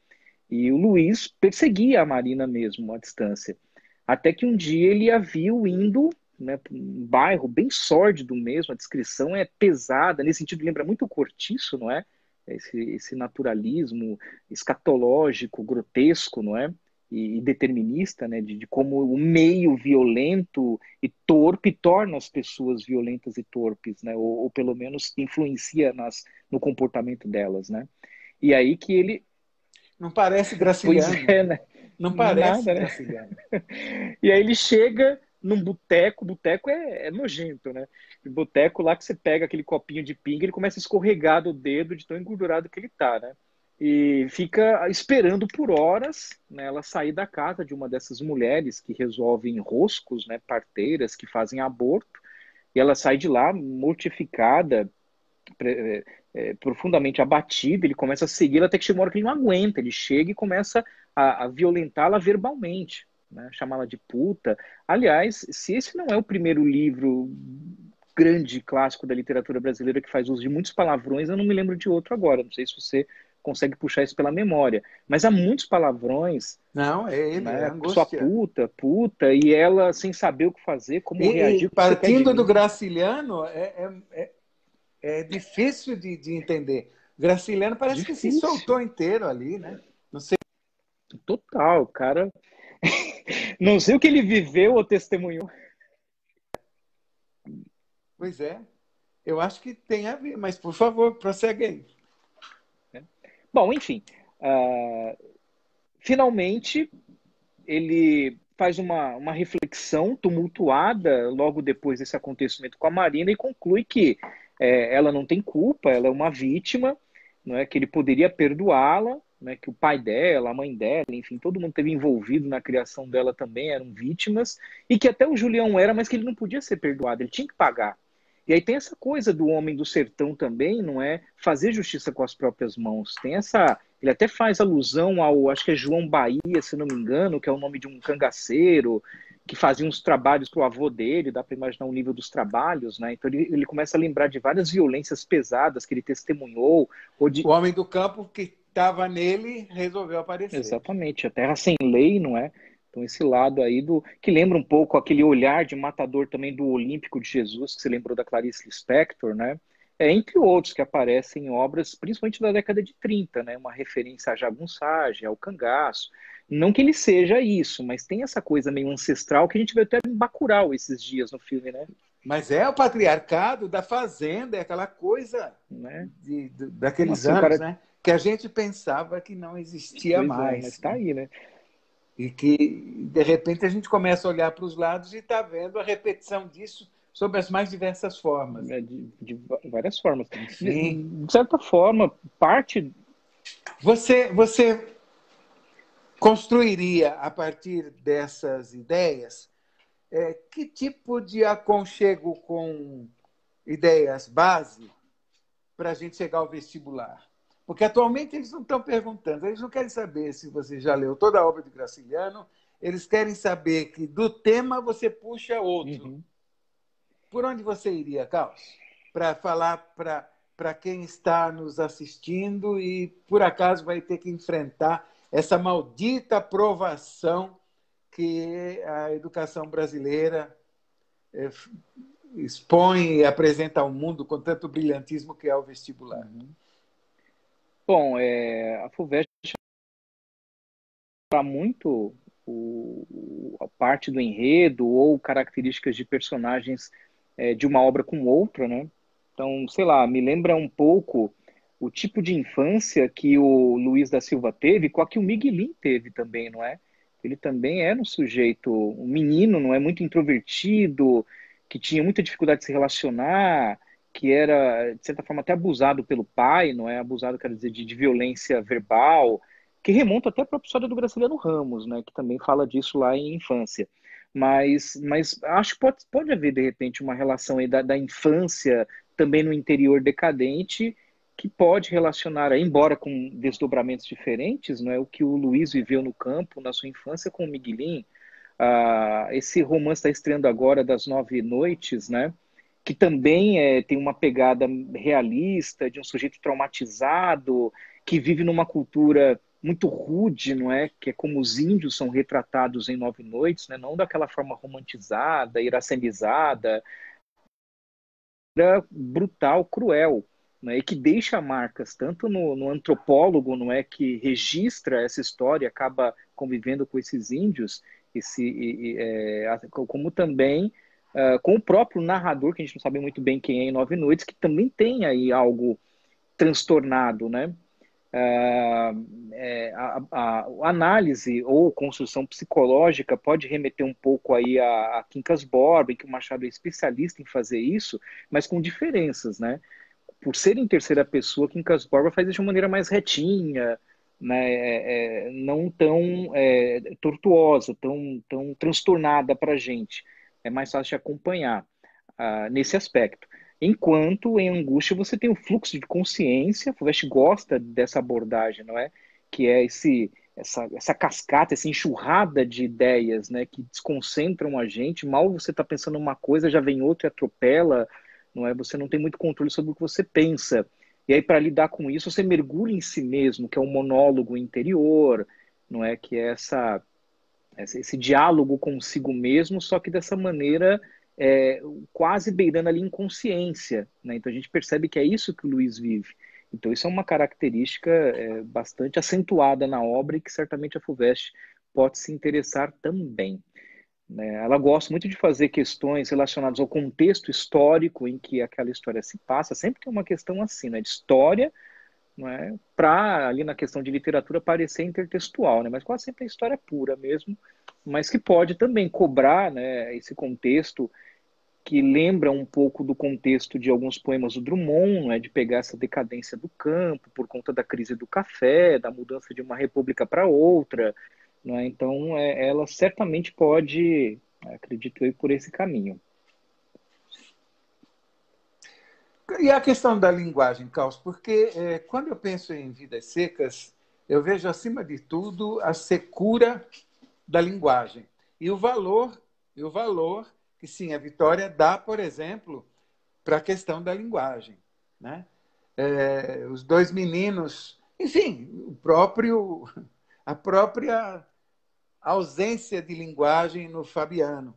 e o Luiz perseguia a Marina mesmo à distância. Até que um dia ele a viu indo, né, para um bairro bem sórdido mesmo, a descrição é pesada, nesse sentido lembra muito o Cortiço, não é? Esse naturalismo escatológico, grotesco, não é? E determinista, né, de como o meio violento e torpe torna as pessoas violentas e torpes, né, ou pelo menos influencia no comportamento delas, né? E aí que ele, Não parece pois Graciliano, é, né? né? Não Não é parece nada, né? Graciliano. E aí ele chega num boteco, boteco é nojento, né? Boteco lá que você pega aquele copinho de pinga, ele começa a escorregar do dedo de tão engordurado que ele tá, né? E fica esperando por horas, né, ela sair da casa de uma dessas mulheres que resolvem enroscos, né, parteiras que fazem aborto, e ela sai de lá mortificada, profundamente abatido, ele começa a segui-la até que chega uma hora que ele não aguenta, ele chega e começa a violentá-la verbalmente, né? Chamá-la de puta. Aliás, se esse não é o primeiro livro grande clássico da literatura brasileira que faz uso de muitos palavrões, eu não me lembro de outro agora, não sei se você consegue puxar isso pela memória, mas há muitos palavrões, Não, é ele, é né? Sua angústia. puta, puta, e ela sem saber o que fazer, como E reagir, o que você quer de partindo do mim. Graciliano, é difícil de entender. Graciliano parece que se Difícil, soltou inteiro ali, né? Não sei. total, cara. Não sei o que ele viveu ou testemunhou. Pois é, eu acho que tem a ver, mas por favor, prossegue aí. Né? Bom, enfim, finalmente ele faz uma reflexão tumultuada logo depois desse acontecimento com a Marina e conclui que ela não tem culpa, ela é uma vítima, não é, que ele poderia perdoá-la, né, que o pai dela, a mãe dela, enfim, todo mundo esteve envolvido na criação dela também, eram vítimas, e que até o Julião era, mas que ele não podia ser perdoado, ele tinha que pagar. E aí tem essa coisa do homem do sertão também, não é? Fazer justiça com as próprias mãos. Tem essa. Ele até faz alusão ao, acho que é João Bahia, se não me engano, que é o nome de um cangaceiro, que fazia uns trabalhos para o avô dele, dá para imaginar o nível dos trabalhos, né? Então ele começa a lembrar de várias violências pesadas que ele testemunhou, ou de. O homem do campo que estava nele resolveu aparecer. Exatamente, a terra sem lei, não é? Então, esse lado aí que lembra um pouco aquele olhar de matador também do Olímpico de Jesus, que você lembrou da Clarice Lispector, né? Entre outros que aparecem em obras, principalmente da década de 30, né? Uma referência à jagunçagem, ao cangaço. Não que ele seja isso, mas tem essa coisa meio ancestral que a gente vê até em Bacurau esses dias no filme, né? Mas é o patriarcado da fazenda, é aquela coisa Né? daqueles Nossa, o anos, cara... né? Que a gente pensava que não existia Pois é, mas mais, tá né? aí, né? E que, de repente, a gente começa a olhar para os lados e está vendo a repetição disso sob as mais diversas formas. De várias formas. Enfim. De certa forma, parte... Você construiria, a partir dessas ideias, que tipo de aconchego com ideias base para a gente chegar ao vestibular? Porque atualmente eles não estão perguntando, eles não querem saber se você já leu toda a obra de Graciliano, eles querem saber que do tema você puxa outro. Uhum. Por onde você iria, Carlos? Para falar para quem está nos assistindo e por acaso vai ter que enfrentar essa maldita provação que a educação brasileira expõe e apresenta ao mundo com tanto brilhantismo que é o vestibular. Uhum. Bom, a FUVEST está muito a parte do enredo ou características de personagens de uma obra com outra, né? Então, sei lá, me lembra um pouco o tipo de infância que o Luiz da Silva teve, com a que o Miguelin teve também, não é? Ele também era um sujeito, um menino, não é? Muito introvertido, que tinha muita dificuldade de se relacionar, que era, de certa forma, até abusado pelo pai, não é? Abusado, quero dizer, de violência verbal, que remonta até para o episódio do Graciliano Ramos, né? Que também fala disso lá em infância. Mas acho que pode haver, de repente, uma relação aí da infância também no interior decadente, que pode relacionar, embora com desdobramentos diferentes, não é o que o Luiz viveu no campo na sua infância com o Miguelin. Esse romance está estreando agora das 9 noites, né? Que também tem uma pegada realista de um sujeito traumatizado que vive numa cultura muito rude, não é? Que é como os índios são retratados em 9 noites, né? Não daquela forma romantizada, iracenizada, brutal, cruel, né? E que deixa marcas tanto no antropólogo, não é, que registra essa história, acaba convivendo com esses índios, como também com o próprio narrador, que a gente não sabe muito bem quem é em 9 noites, que também tem aí algo transtornado, né? A análise ou construção psicológica pode remeter um pouco aí a Quincas Borba, em que o Machado é especialista em fazer isso, mas com diferenças, né? Por ser em terceira pessoa, Quincas Borba faz isso de uma maneira mais retinha, né? Não tão tortuosa, tão transtornada para a gente. É mais fácil de acompanhar nesse aspecto. Enquanto em Angústia você tem o fluxo de consciência, o Fuvest gosta dessa abordagem, não é? Que é essa cascata, essa enxurrada de ideias, né, que desconcentram a gente. Mal você está pensando uma coisa, já vem outra e atropela, não é? Você não tem muito controle sobre o que você pensa. E aí, para lidar com isso, você mergulha em si mesmo, que é um monólogo interior, não é? Que é esse diálogo consigo mesmo, só que dessa maneira quase beirando ali inconsciência, né? Então a gente percebe que é isso que o Luiz vive. Então isso é uma característica bastante acentuada na obra e que certamente a FUVEST pode se interessar também, né? Ela gosta muito de fazer questões relacionadas ao contexto histórico em que aquela história se passa. Sempre tem uma questão assim, né? De história, não é? Para ali na questão de literatura parecer intertextual, né? Mas quase sempre é história pura mesmo, mas que pode também cobrar, né, esse contexto que lembra um pouco do contexto de alguns poemas do Drummond, né, de pegar essa decadência do campo por conta da crise do café, da mudança de uma república para outra, né? Então ela certamente pode, acredito eu, ir por esse caminho. E a questão da linguagem, Carlos, porque quando eu penso em Vidas Secas, eu vejo, acima de tudo, a secura da linguagem e o valor que, sim, a Vitória dá, por exemplo, para a questão da linguagem, né? Os dois meninos, enfim, a própria ausência de linguagem no Fabiano.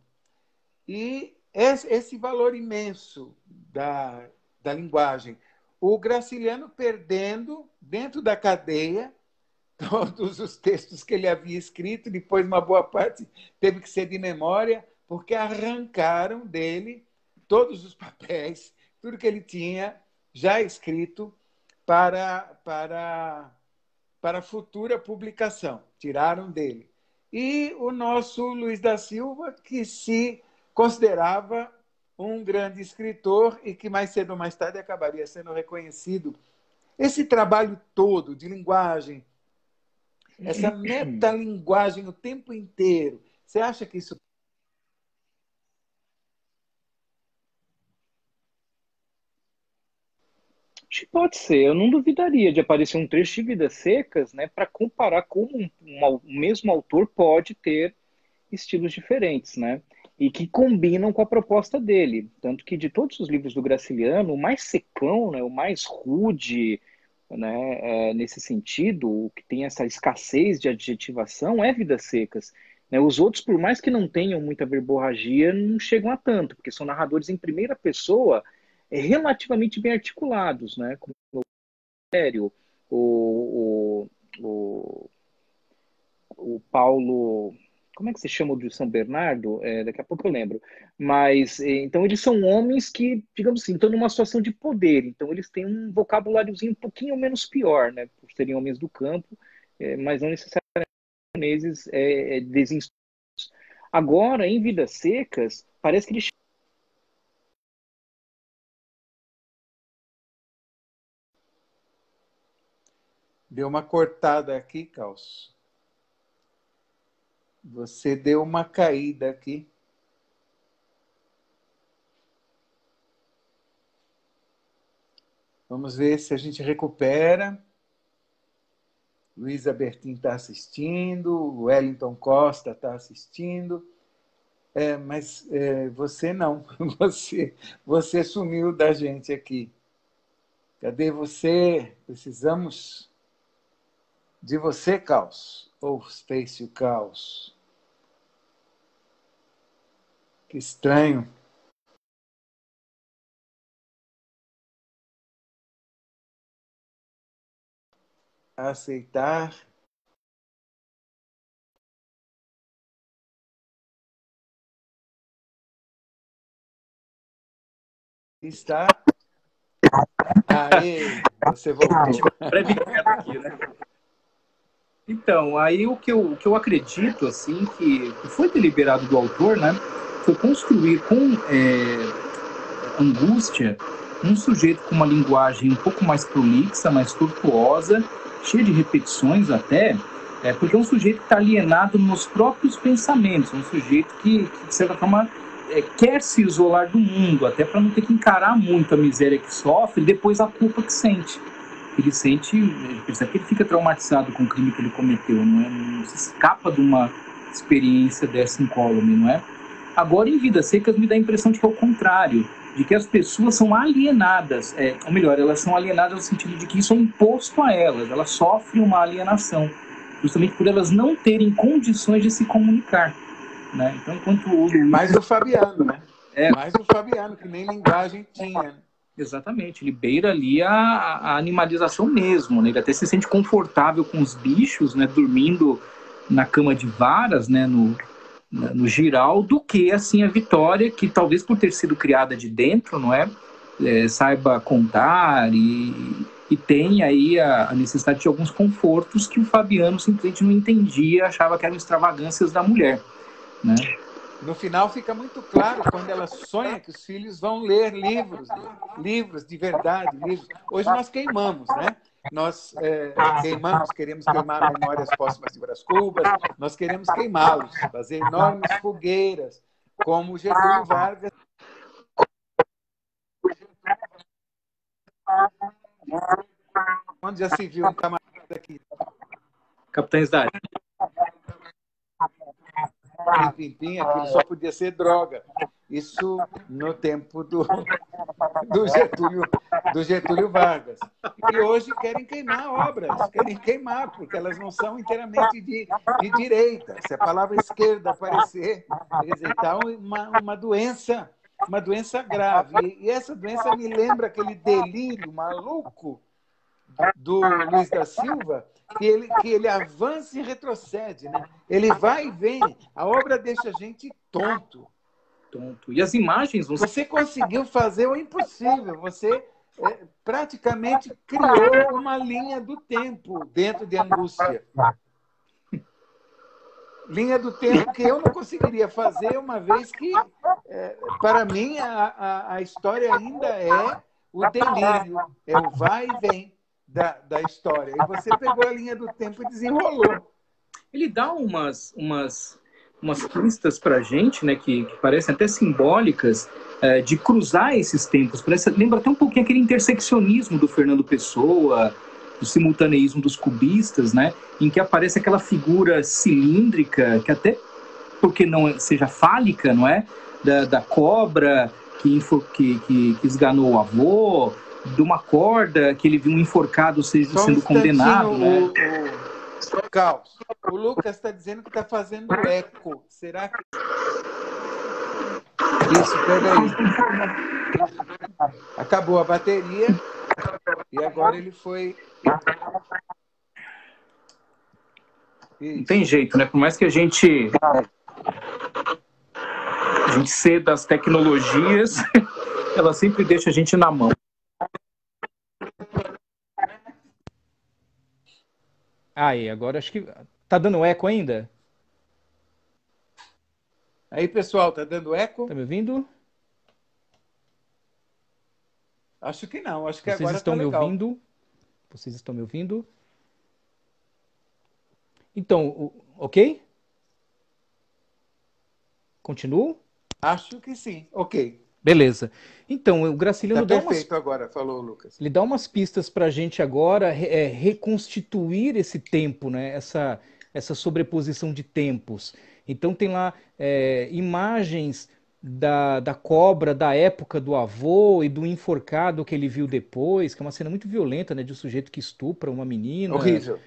E esse valor imenso da linguagem. O Graciliano perdendo, dentro da cadeia, todos os textos que ele havia escrito, depois uma boa parte teve que ser de memória, porque arrancaram dele todos os papéis, tudo que ele tinha já escrito para futura publicação. Tiraram dele. E o nosso Luiz da Silva, que se considerava um grande escritor e que mais cedo ou mais tarde acabaria sendo reconhecido. Esse trabalho todo de linguagem, essa metalinguagem o tempo inteiro, você acha que isso... Acho que pode ser. Eu não duvidaria de aparecer um trecho de Vidas Secas, né, para comparar como o mesmo autor pode ter estilos diferentes, né? E que combinam com a proposta dele. Tanto que de todos os livros do Graciliano, o mais secão, né, o mais rude, né, nesse sentido, o que tem essa escassez de adjetivação é Vidas Secas. Né? Os outros, por mais que não tenham muita verborragia, não chegam a tanto, porque são narradores em primeira pessoa relativamente bem articulados, né? Como o Sério, o, o, o Paulo, como é que se chama o de São Bernardo? Daqui a pouco eu lembro. Mas, então, eles são homens que, digamos assim, estão numa situação de poder. Então, eles têm um vocabuláriozinho um pouquinho menos pior, né? Por serem homens do campo, mas não necessariamente japoneses desinstruídos. Agora, em Vidas Secas, parece que eles... Deu uma cortada aqui, Calço. Você deu uma caída aqui. Vamos ver se a gente recupera. Luísa Bertin está assistindo, o Wellington Costa está assistindo. Mas você não. Você sumiu da gente aqui. Cadê você? Precisamos de você, Caos. Ou Face o Caos. Que estranho. Aceitar. Está. Aê, você voltou. Aqui, né? Então, aí o que eu acredito, assim, que foi deliberado do autor, né, foi construir com angústia um sujeito com uma linguagem um pouco mais prolixa, mais tortuosa, cheia de repetições até, porque é um sujeito que está alienado nos próprios pensamentos, um sujeito que de certa forma, quer se isolar do mundo, até para não ter que encarar muito a miséria que sofre e depois a culpa que sente. Ele sente, percebe que ele fica traumatizado com o crime que ele cometeu, não se escapa de uma experiência dessa incólume, não é? Agora, em Vidas Secas, me dá a impressão de que é o contrário, de que as pessoas são alienadas, ou melhor, elas são alienadas no sentido de que isso é imposto a elas sofrem uma alienação, justamente por elas não terem condições de se comunicar, né? Então, enquanto mais o Fabiano, né? Mais o Fabiano, que nem linguagem tinha. Exatamente, ele beira ali a animalização mesmo, né? Ele até se sente confortável com os bichos, né? Dormindo na cama de varas, né? No giral, do que assim a Vitória, que talvez por ter sido criada de dentro, não é? Saiba contar e tem aí a necessidade de alguns confortos que o Fabiano simplesmente não entendia, achava que eram extravagâncias da mulher, né? No final fica muito claro quando ela sonha que os filhos vão ler livros de verdade, livros. Hoje nós queimamos, né? Nós queimamos, queremos queimar memórias póstumas de Brás Cubas, nós queremos queimá-los, fazer enormes fogueiras, como Getúlio Vargas. Onde já se viu um camarada aqui? Capitães da Área. Pimpim, aquilo só podia ser droga. Isso no tempo do Getúlio Vargas. e hoje querem queimar obras, querem queimar, porque elas não são inteiramente de direita. Se a palavra esquerda aparecer, quer dizer, está uma doença grave. E essa doença me lembra aquele delírio maluco do Luiz da Silva, que ele avança e retrocede, né? Ele vai e vem, a obra deixa a gente tonto. E as imagens... Você conseguiu fazer o impossível, você praticamente criou uma linha do tempo dentro de Angústia. Linha do tempo que eu não conseguiria fazer, uma vez que, para mim, a história ainda é o delírio, é o vai e vem da história. E você pegou a linha do tempo e desenrolou. Ele dá umas pistas para a gente, né, que parecem até simbólicas, de cruzar esses tempos. Lembra até um pouquinho aquele interseccionismo do Fernando Pessoa, do simultaneísmo dos cubistas, né, em que aparece aquela figura cilíndrica, que até porque não seja fálica, não é? Da cobra que esganou o avô, de uma corda que ele viu um enforcado sendo condenado. Né? Caos. O Lucas está dizendo que está fazendo eco. Será que... Isso, pega aí. Acabou a bateria e agora ele foi... Não tem jeito, né? Por mais que a gente ceda às tecnologias, ela sempre deixa a gente na mão. Aí, agora acho que... Tá dando eco ainda? Aí, pessoal, tá dando eco? Tá me ouvindo? Acho que não, acho que Vocês agora estão tá legal. Me ouvindo? Vocês estão me ouvindo? Então, ok? Continuo? Acho que sim, ok. Beleza. Então, o Graciliano dá perfeito agora, falou o Lucas. Ele dá umas pistas para a gente agora reconstituir esse tempo, né? Essa sobreposição de tempos. Então tem lá imagens da cobra da época do avô e do enforcado que ele viu depois, que é uma cena muito violenta, né? De um sujeito que estupra uma menina. Horrível.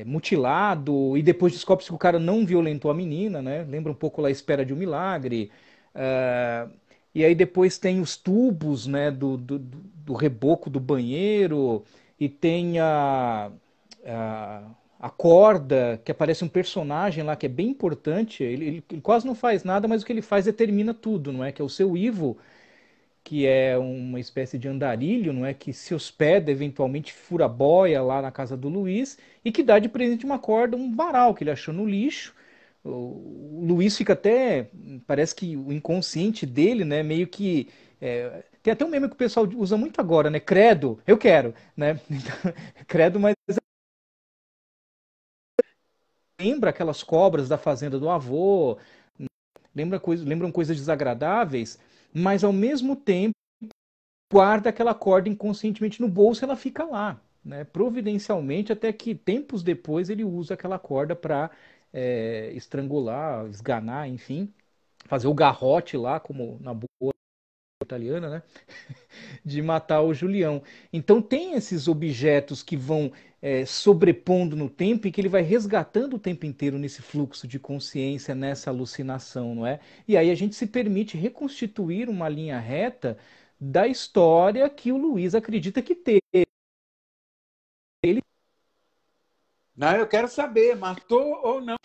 Mutilado, e depois descobre-se que o cara não violentou a menina, né? Lembra um pouco lá a Espera de um Milagre. E aí depois tem os tubos, né, do reboco do banheiro, e tem a corda, que aparece um personagem lá que é bem importante. Ele quase não faz nada, mas o que ele faz determina tudo, não é? Que é o seu Ivo, que é uma espécie de andarilho, não é? Que se hospeda, eventualmente fura boia lá na casa do Luiz, e que dá de presente uma corda, um varal que ele achou no lixo. O Luiz fica até, parece que o inconsciente dele, né, meio que tem até um meme que o pessoal usa muito agora, né, credo, eu quero, né, credo, mas lembra aquelas cobras da fazenda do avô, lembram coisas desagradáveis, mas ao mesmo tempo guarda aquela corda inconscientemente no bolso e ela fica lá, né, providencialmente, até que tempos depois ele usa aquela corda para estrangular, esganar, enfim, fazer o garrote lá, como na boa italiana, né? De matar o Julião. Então tem esses objetos que vão sobrepondo no tempo e que ele vai resgatando o tempo inteiro nesse fluxo de consciência, nessa alucinação, não é? E aí a gente se permite reconstituir uma linha reta da história que o Luiz acredita que teve. Não, eu quero saber, matou ou não?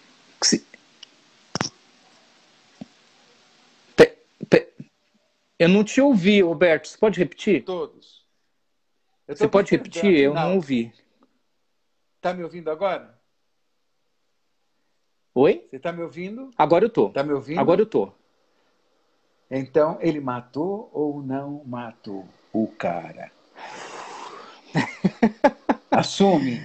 Eu não te ouvi, Roberto. Você pode repetir? Todos. Você pode repetir? Eu não ouvi. Tá me ouvindo agora? Oi? Você tá me ouvindo? Agora eu tô. Tá me ouvindo? Agora eu tô. Então, ele matou ou não matou o cara? Assume.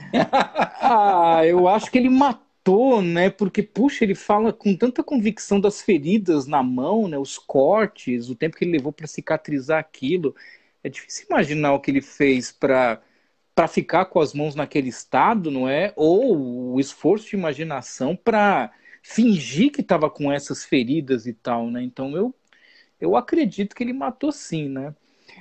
Eu acho que ele matou, né? Porque, puxa, ele fala com tanta convicção das feridas na mão, né? Os cortes, o tempo que ele levou para cicatrizar aquilo. É difícil imaginar o que ele fez para ficar com as mãos naquele estado, não é? Ou o esforço de imaginação para fingir que estava com essas feridas e tal, né? Então eu acredito que ele matou sim, né?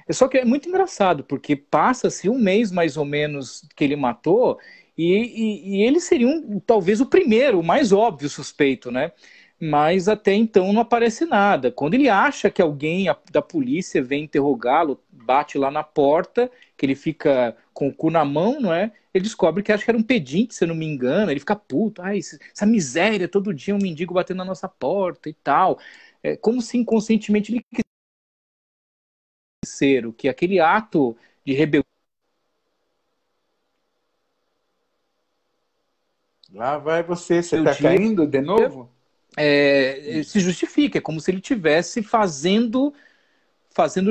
Só que é muito engraçado, porque passa-se um mês mais ou menos que ele matou, e ele seria talvez o primeiro, o mais óbvio suspeito, né? Mas até então não aparece nada. Quando ele acha que alguém da polícia vem interrogá-lo, bate lá na porta, que ele fica com o cu na mão, não é? Ele descobre que acho que era um pedinte, se eu não me engano. Ele fica puto, ai, essa miséria, todo dia um mendigo batendo na nossa porta e tal. É como se inconscientemente ele quisesse que aquele ato de rebeldia. Lá vai você está caindo de novo? Se justifica, é como se ele estivesse fazendo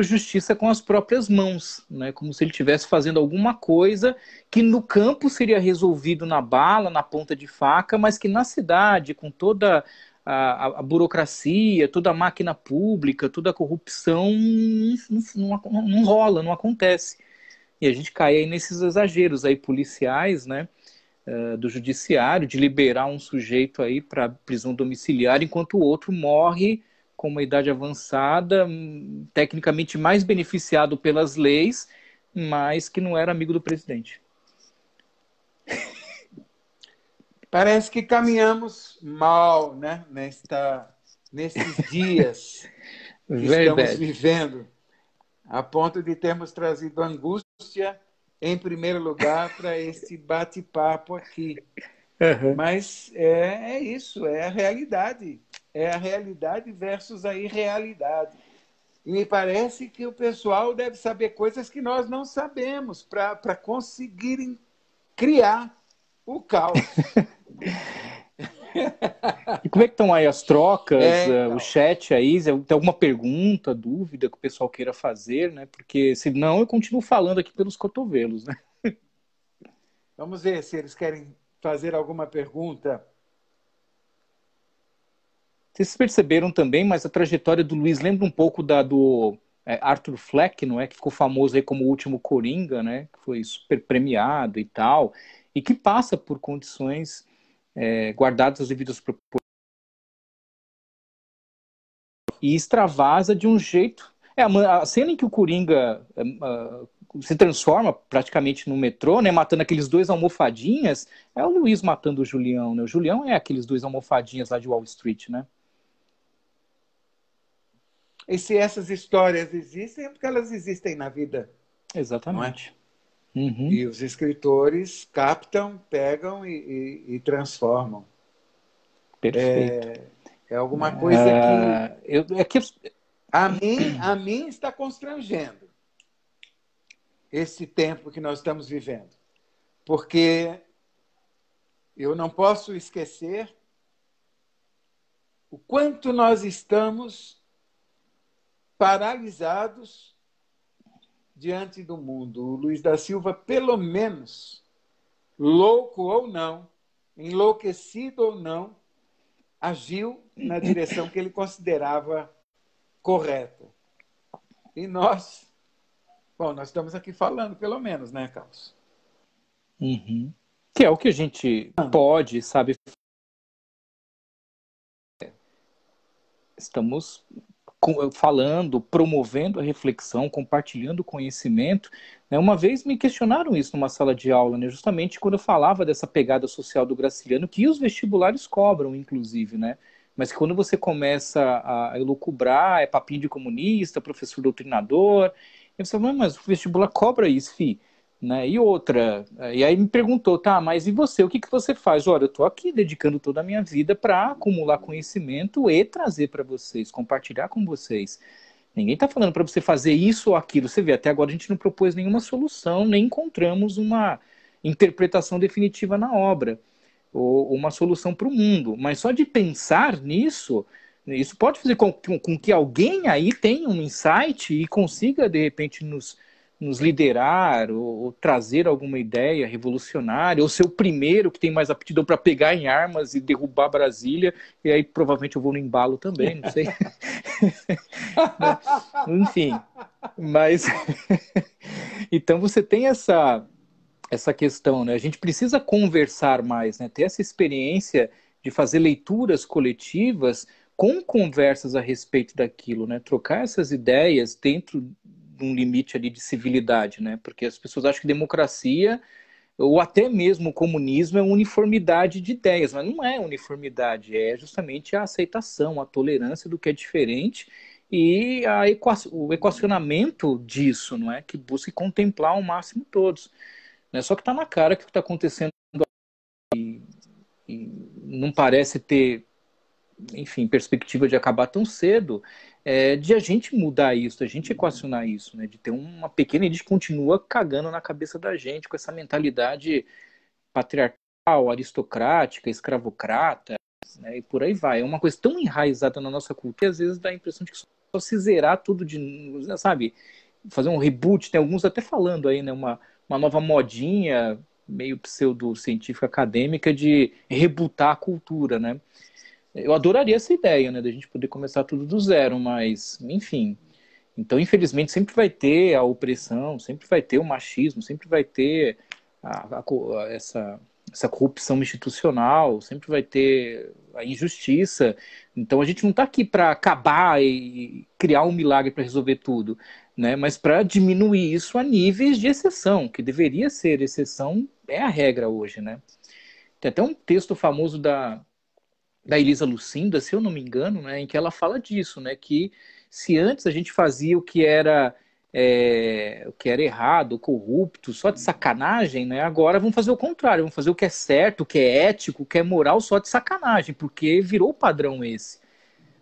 justiça com as próprias mãos, né? Como se ele estivesse fazendo alguma coisa que no campo seria resolvido na bala, na ponta de faca, mas que na cidade, com toda a burocracia, toda a máquina pública, toda a corrupção, não rola, não acontece. E a gente cai aí nesses exageros aí policiais, né? Do judiciário, de liberar um sujeito aí para prisão domiciliar, enquanto o outro morre com uma idade avançada, tecnicamente mais beneficiado pelas leis, mas que não era amigo do presidente. Parece que caminhamos mal, né? Nesses dias que estamos vivendo, a ponto de termos trazido angústia em primeiro lugar para esse bate-papo aqui. Uhum. Mas é isso, é a realidade. É a realidade versus a irrealidade. E me parece que o pessoal deve saber coisas que nós não sabemos para conseguirem criar o caos. E como é que estão aí as trocas, o chat aí? Tem alguma pergunta, dúvida que o pessoal queira fazer, né? Porque senão eu continuo falando aqui pelos cotovelos, né? Vamos ver se eles querem fazer alguma pergunta. Vocês perceberam também, mas a trajetória do Luiz lembra um pouco do Arthur Fleck, não é? Que ficou famoso aí como o último Coringa, né? Que foi super premiado e tal, e que passa por condições guardadas as devidas proporções e extravasa de um jeito. A cena em que o Coringa se transforma praticamente no metrô, né, matando aqueles dois almofadinhas, é o Luiz matando o Julião, né? O Julião é aqueles dois almofadinhas lá de Wall Street, né? E se essas histórias existem, é porque elas existem na vida. Exatamente. Não é? Uhum. E os escritores captam, pegam e transformam. Perfeito. É alguma coisa que... A mim está constrangendo esse tempo que nós estamos vivendo. Porque eu não posso esquecer o quanto nós estamos paralisados diante do mundo. O Luiz da Silva, pelo menos, louco ou não, enlouquecido ou não, agiu na direção que ele considerava correta. E nós estamos aqui falando, pelo menos, né, Carlos? Uhum. Que é o que a gente pode, sabe? Estamos falando, promovendo a reflexão, compartilhando conhecimento. Né? Uma vez me questionaram isso numa sala de aula, né? Justamente quando eu falava dessa pegada social do Graciliano, que os vestibulares cobram, inclusive, né? Mas que quando você começa a elucubrar, é papinho de comunista, professor doutrinador, eu falei, mas o vestibular cobra isso, fi. Né? E outra, e aí me perguntou, tá, mas e você, o que você faz? Olha, eu estou aqui dedicando toda a minha vida para acumular conhecimento e trazer para vocês, compartilhar com vocês. Ninguém está falando para você fazer isso ou aquilo. Você vê, até agora a gente não propôs nenhuma solução, nem encontramos uma interpretação definitiva na obra, ou uma solução para o mundo. Mas só de pensar nisso, isso pode fazer com que alguém aí tenha um insight e consiga, de repente, nos liderar ou trazer alguma ideia revolucionária, ou ser o primeiro que tem mais aptidão para pegar em armas e derrubar Brasília, e aí provavelmente eu vou no embalo também, não sei. Enfim, mas então você tem essa questão, né? A gente precisa conversar mais, né? Ter essa experiência de fazer leituras coletivas com conversas a respeito daquilo, né? Trocar essas ideias dentro um limite ali de civilidade, né? Porque as pessoas acham que democracia ou até mesmo o comunismo é uniformidade de ideias, mas não é uniformidade, é justamente a aceitação, a tolerância do que é diferente e o equacionamento disso, não é? Que busca contemplar ao máximo todos. Né? Só que está na cara que o que está acontecendo e não parece ter, enfim, perspectiva de acabar tão cedo, de a gente mudar isso, de a gente equacionar isso, né? De ter uma pequena, e a gente continua cagando na cabeça da gente com essa mentalidade patriarcal, aristocrática, escravocrata, né? E por aí vai. É uma coisa tão enraizada na nossa cultura que às vezes dá a impressão de que só se zerar tudo de, sabe, fazer um reboot, tem alguns até falando aí, né, uma nova modinha meio pseudocientífica acadêmica de rebootar a cultura, né? Eu adoraria essa ideia, né, da gente poder começar tudo do zero, mas, enfim. Então, infelizmente, sempre vai ter a opressão, sempre vai ter o machismo, sempre vai ter essa corrupção institucional, sempre vai ter a injustiça. Então, a gente não está aqui para acabar e criar um milagre para resolver tudo, né? Mas para diminuir isso a níveis de exceção, que deveria ser exceção, é a regra hoje, né? Tem até um texto famoso da Elisa Lucinda, se eu não me engano, né, em que ela fala disso, né, que se antes a gente fazia o que era errado, corrupto, só de sacanagem, né, agora vamos fazer o contrário, vamos fazer o que é certo, o que é ético, o que é moral só de sacanagem, porque virou padrão esse,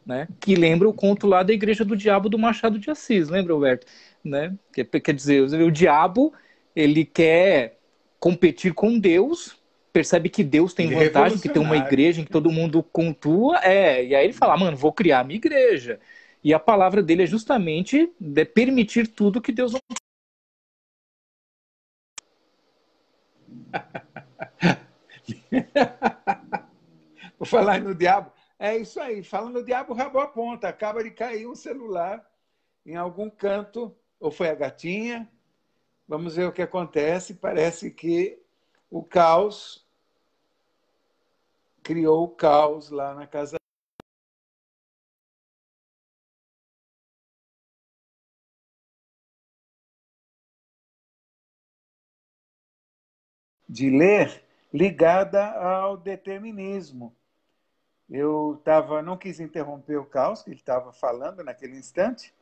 né, que lembra o conto lá da Igreja do Diabo do Machado de Assis, lembra, Roberto? Né? Quer dizer, o diabo, ele quer competir com Deus, percebe que Deus tem vantagem, que tem uma igreja em que todo mundo cultua, e aí ele fala, mano, vou criar a minha igreja. E a palavra dele é justamente permitir tudo que Deus não... Vou falar no diabo. É isso aí, falando no diabo, rabo a ponta. Acaba de cair um celular em algum canto, ou foi a gatinha. Vamos ver o que acontece. Parece que o caos criou o caos lá na casa. De ler, ligada ao determinismo. Eu não quis interromper o caos que ele estava falando naquele instante,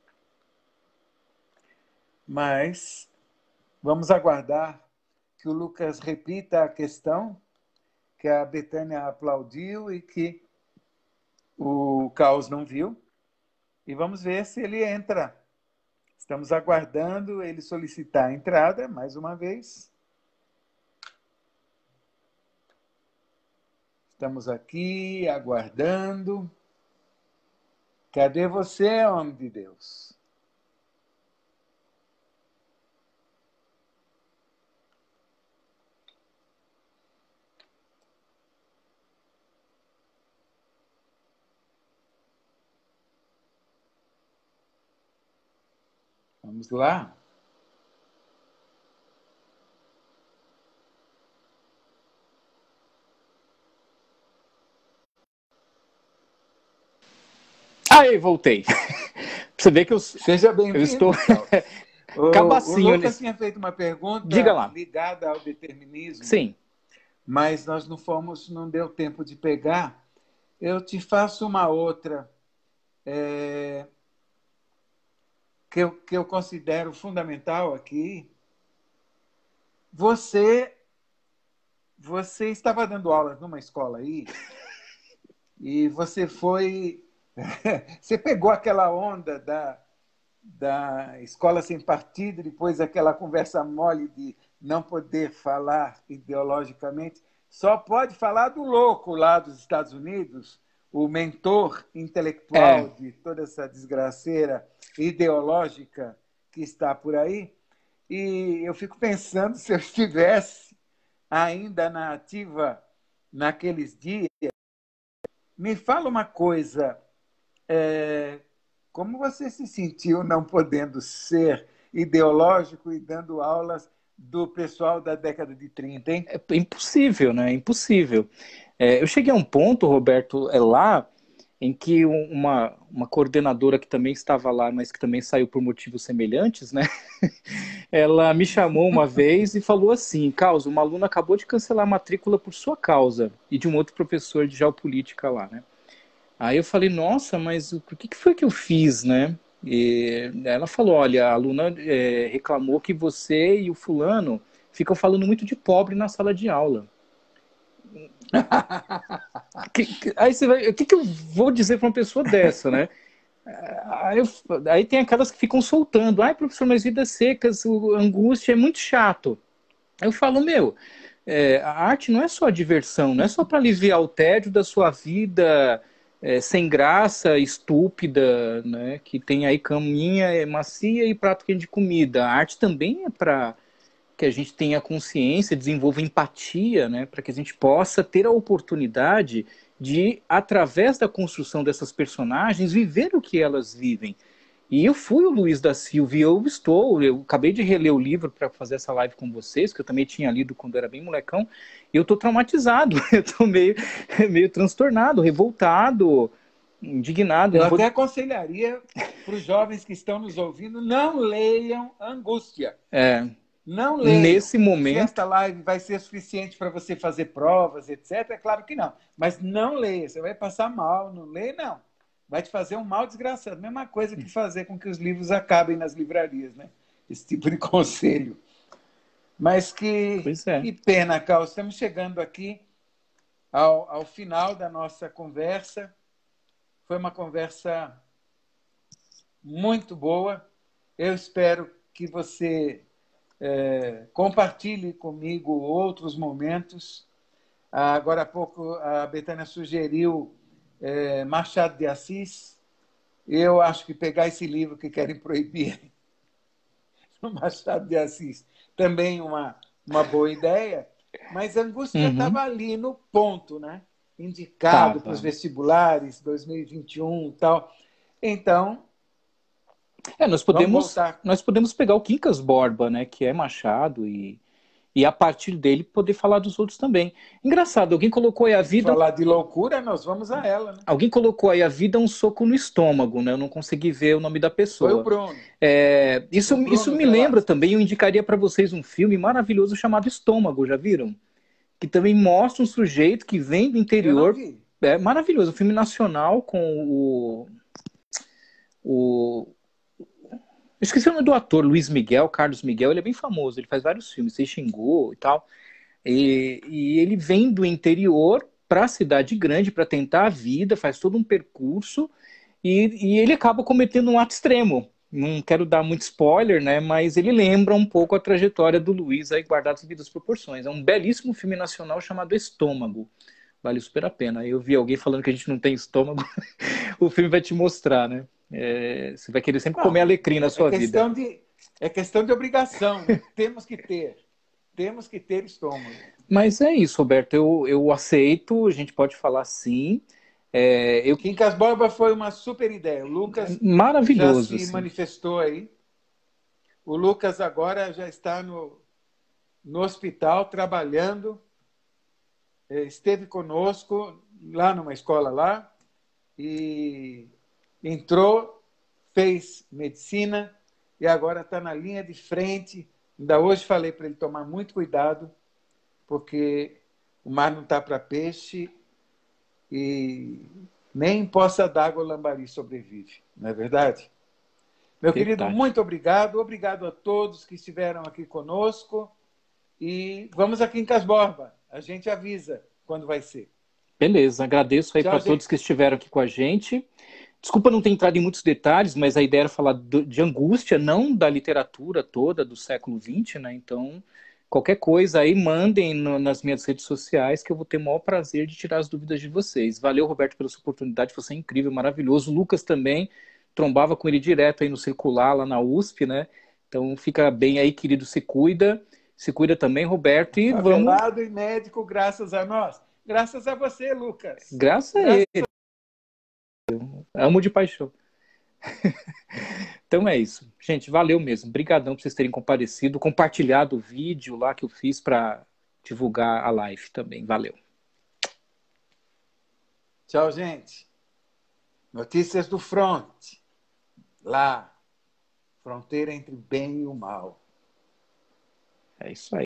mas vamos aguardar que o Lucas repita a questão, que a Betânia aplaudiu e que o caos não viu, e vamos ver se ele entra. Estamos aguardando ele solicitar a entrada, mais uma vez. Estamos aqui aguardando. Cadê você, homem de Deus? Vamos lá? Aí, voltei. Você vê que Seja bem-vindo. Eu estou cabacinho. O Lucas tinha feito uma pergunta ligada ao determinismo. Sim. Mas nós não deu tempo de pegar. Eu te faço uma outra que eu considero fundamental aqui. Você estava dando aulas numa escola aí e você você pegou aquela onda da escola sem partido, depois aquela conversa mole de não poder falar ideologicamente. Só pode falar do louco lá dos Estados Unidos, o mentor intelectual de toda essa desgraceira ideológica que está por aí. E eu fico pensando, se eu estivesse ainda na ativa naqueles dias, me fala uma coisa, como você se sentiu não podendo ser ideológico e dando aulas do pessoal da década de 30, hein? É impossível, né? Impossível. Eu cheguei a um ponto, Roberto, lá em que uma coordenadora que também estava lá, mas que também saiu por motivos semelhantes, né? Ela me chamou uma vez e falou assim: Carlos, uma aluna acabou de cancelar a matrícula por sua causa, e de um outro professor de geopolítica lá, né? Aí eu falei: nossa, mas o que foi que eu fiz, né? E ela falou: olha, a aluna reclamou que você e o fulano ficam falando muito de pobre na sala de aula. Aí você vai, o que eu vou dizer para uma pessoa dessa, né? Aí tem aquelas que ficam soltando: ai, professor, mas vidas secas, angústia é muito chato. Eu falo: meu, a arte não é só diversão, não é só para aliviar o tédio da sua vida sem graça, estúpida, né? Que tem aí caminha macia e prato quente de comida. A arte também é para que a gente tenha consciência, desenvolva empatia, né, para que a gente possa ter a oportunidade de, através da construção dessas personagens, viver o que elas vivem. E eu fui o Luiz da Silva e eu acabei de reler o livro para fazer essa live com vocês, que eu também tinha lido quando era bem molecão, e eu estou traumatizado, eu estou meio transtornado, revoltado, indignado. Eu até aconselharia para os jovens que estão nos ouvindo, não leiam Angústia. Não leiam. Nesse momento... Se esta live vai ser suficiente para você fazer provas, etc., é claro que não. Mas não leia, você vai passar mal, não leia, não. Vai te fazer um mal desgraçado. Mesma coisa que fazer com que os livros acabem nas livrarias, né? Esse tipo de conselho. Mas que pena, Carlos. Estamos chegando aqui ao final da nossa conversa. Foi uma conversa muito boa. Eu espero que você compartilhe comigo outros momentos. Agora há pouco a Betânia sugeriu Machado de Assis. Eu acho que pegar esse livro que querem proibir o Machado de Assis também uma boa ideia, mas a Angústia estava ali no ponto, né? Indicado para os vestibulares 2021 e tal. Então, nós podemos pegar o Quincas Borba, né, que é Machado, e a partir dele poder falar dos outros também. Engraçado, alguém colocou aí a vida... Falar de loucura, nós vamos a ela, né? Alguém colocou aí a vida um soco no estômago, né? Eu não consegui ver o nome da pessoa. Foi o Bruno. Isso me lembra também, eu indicaria para vocês um filme maravilhoso chamado Estômago, já viram? Que também mostra um sujeito que vem do interior. Eu não vi. É maravilhoso, um filme nacional com eu esqueci o nome do ator, Luiz Miguel, Carlos Miguel, ele é bem famoso, ele faz vários filmes, Se Xingou e tal. E ele vem do interior para a cidade grande para tentar a vida, faz todo um percurso e ele acaba cometendo um ato extremo. Não quero dar muito spoiler, né? Mas ele lembra um pouco a trajetória do Luiz, aí guardado as devidas proporções. É um belíssimo filme nacional chamado Estômago. Vale super a pena. Eu vi alguém falando que a gente não tem estômago, o filme vai te mostrar, né? Você vai querer sempre comer alecrim na sua vida. É questão de obrigação. Temos que ter estômago. Mas é isso, Roberto. Eu aceito, a gente pode falar sim. Quincas Borba foi uma super ideia. O Lucas maravilhoso, já se manifestou aí. O Lucas agora já está no hospital trabalhando. Esteve conosco lá numa escola lá e entrou, fez medicina e agora está na linha de frente. Ainda hoje falei para ele tomar muito cuidado, porque o mar não está para peixe e nem em poça d'água o lambari sobrevive, não é verdade? Meu querido, muito obrigado. Obrigado a todos que estiveram aqui conosco e vamos aqui em Casborba. A gente avisa quando vai ser. Beleza, agradeço aí para todos que estiveram aqui com a gente. Desculpa não ter entrado em muitos detalhes, mas a ideia era falar de angústia, não da literatura toda do século XX, né? Então, qualquer coisa aí, mandem nas minhas redes sociais que eu vou ter o maior prazer de tirar as dúvidas de vocês. Valeu, Roberto, pela sua oportunidade, você é incrível, maravilhoso. O Lucas também, trombava com ele direto aí no circular, lá na USP, né? Então, fica bem aí, querido, se cuida. Se cuida também, Roberto, e favelado e médico, graças a nós. Graças a você, Lucas. Graças a ele. Amo de paixão. Então é isso. Gente, valeu mesmo. Obrigadão por vocês terem comparecido, compartilhado o vídeo lá que eu fiz para divulgar a live também. Valeu. Tchau, gente. Notícias do front, lá, fronteira entre bem e o mal. É isso aí.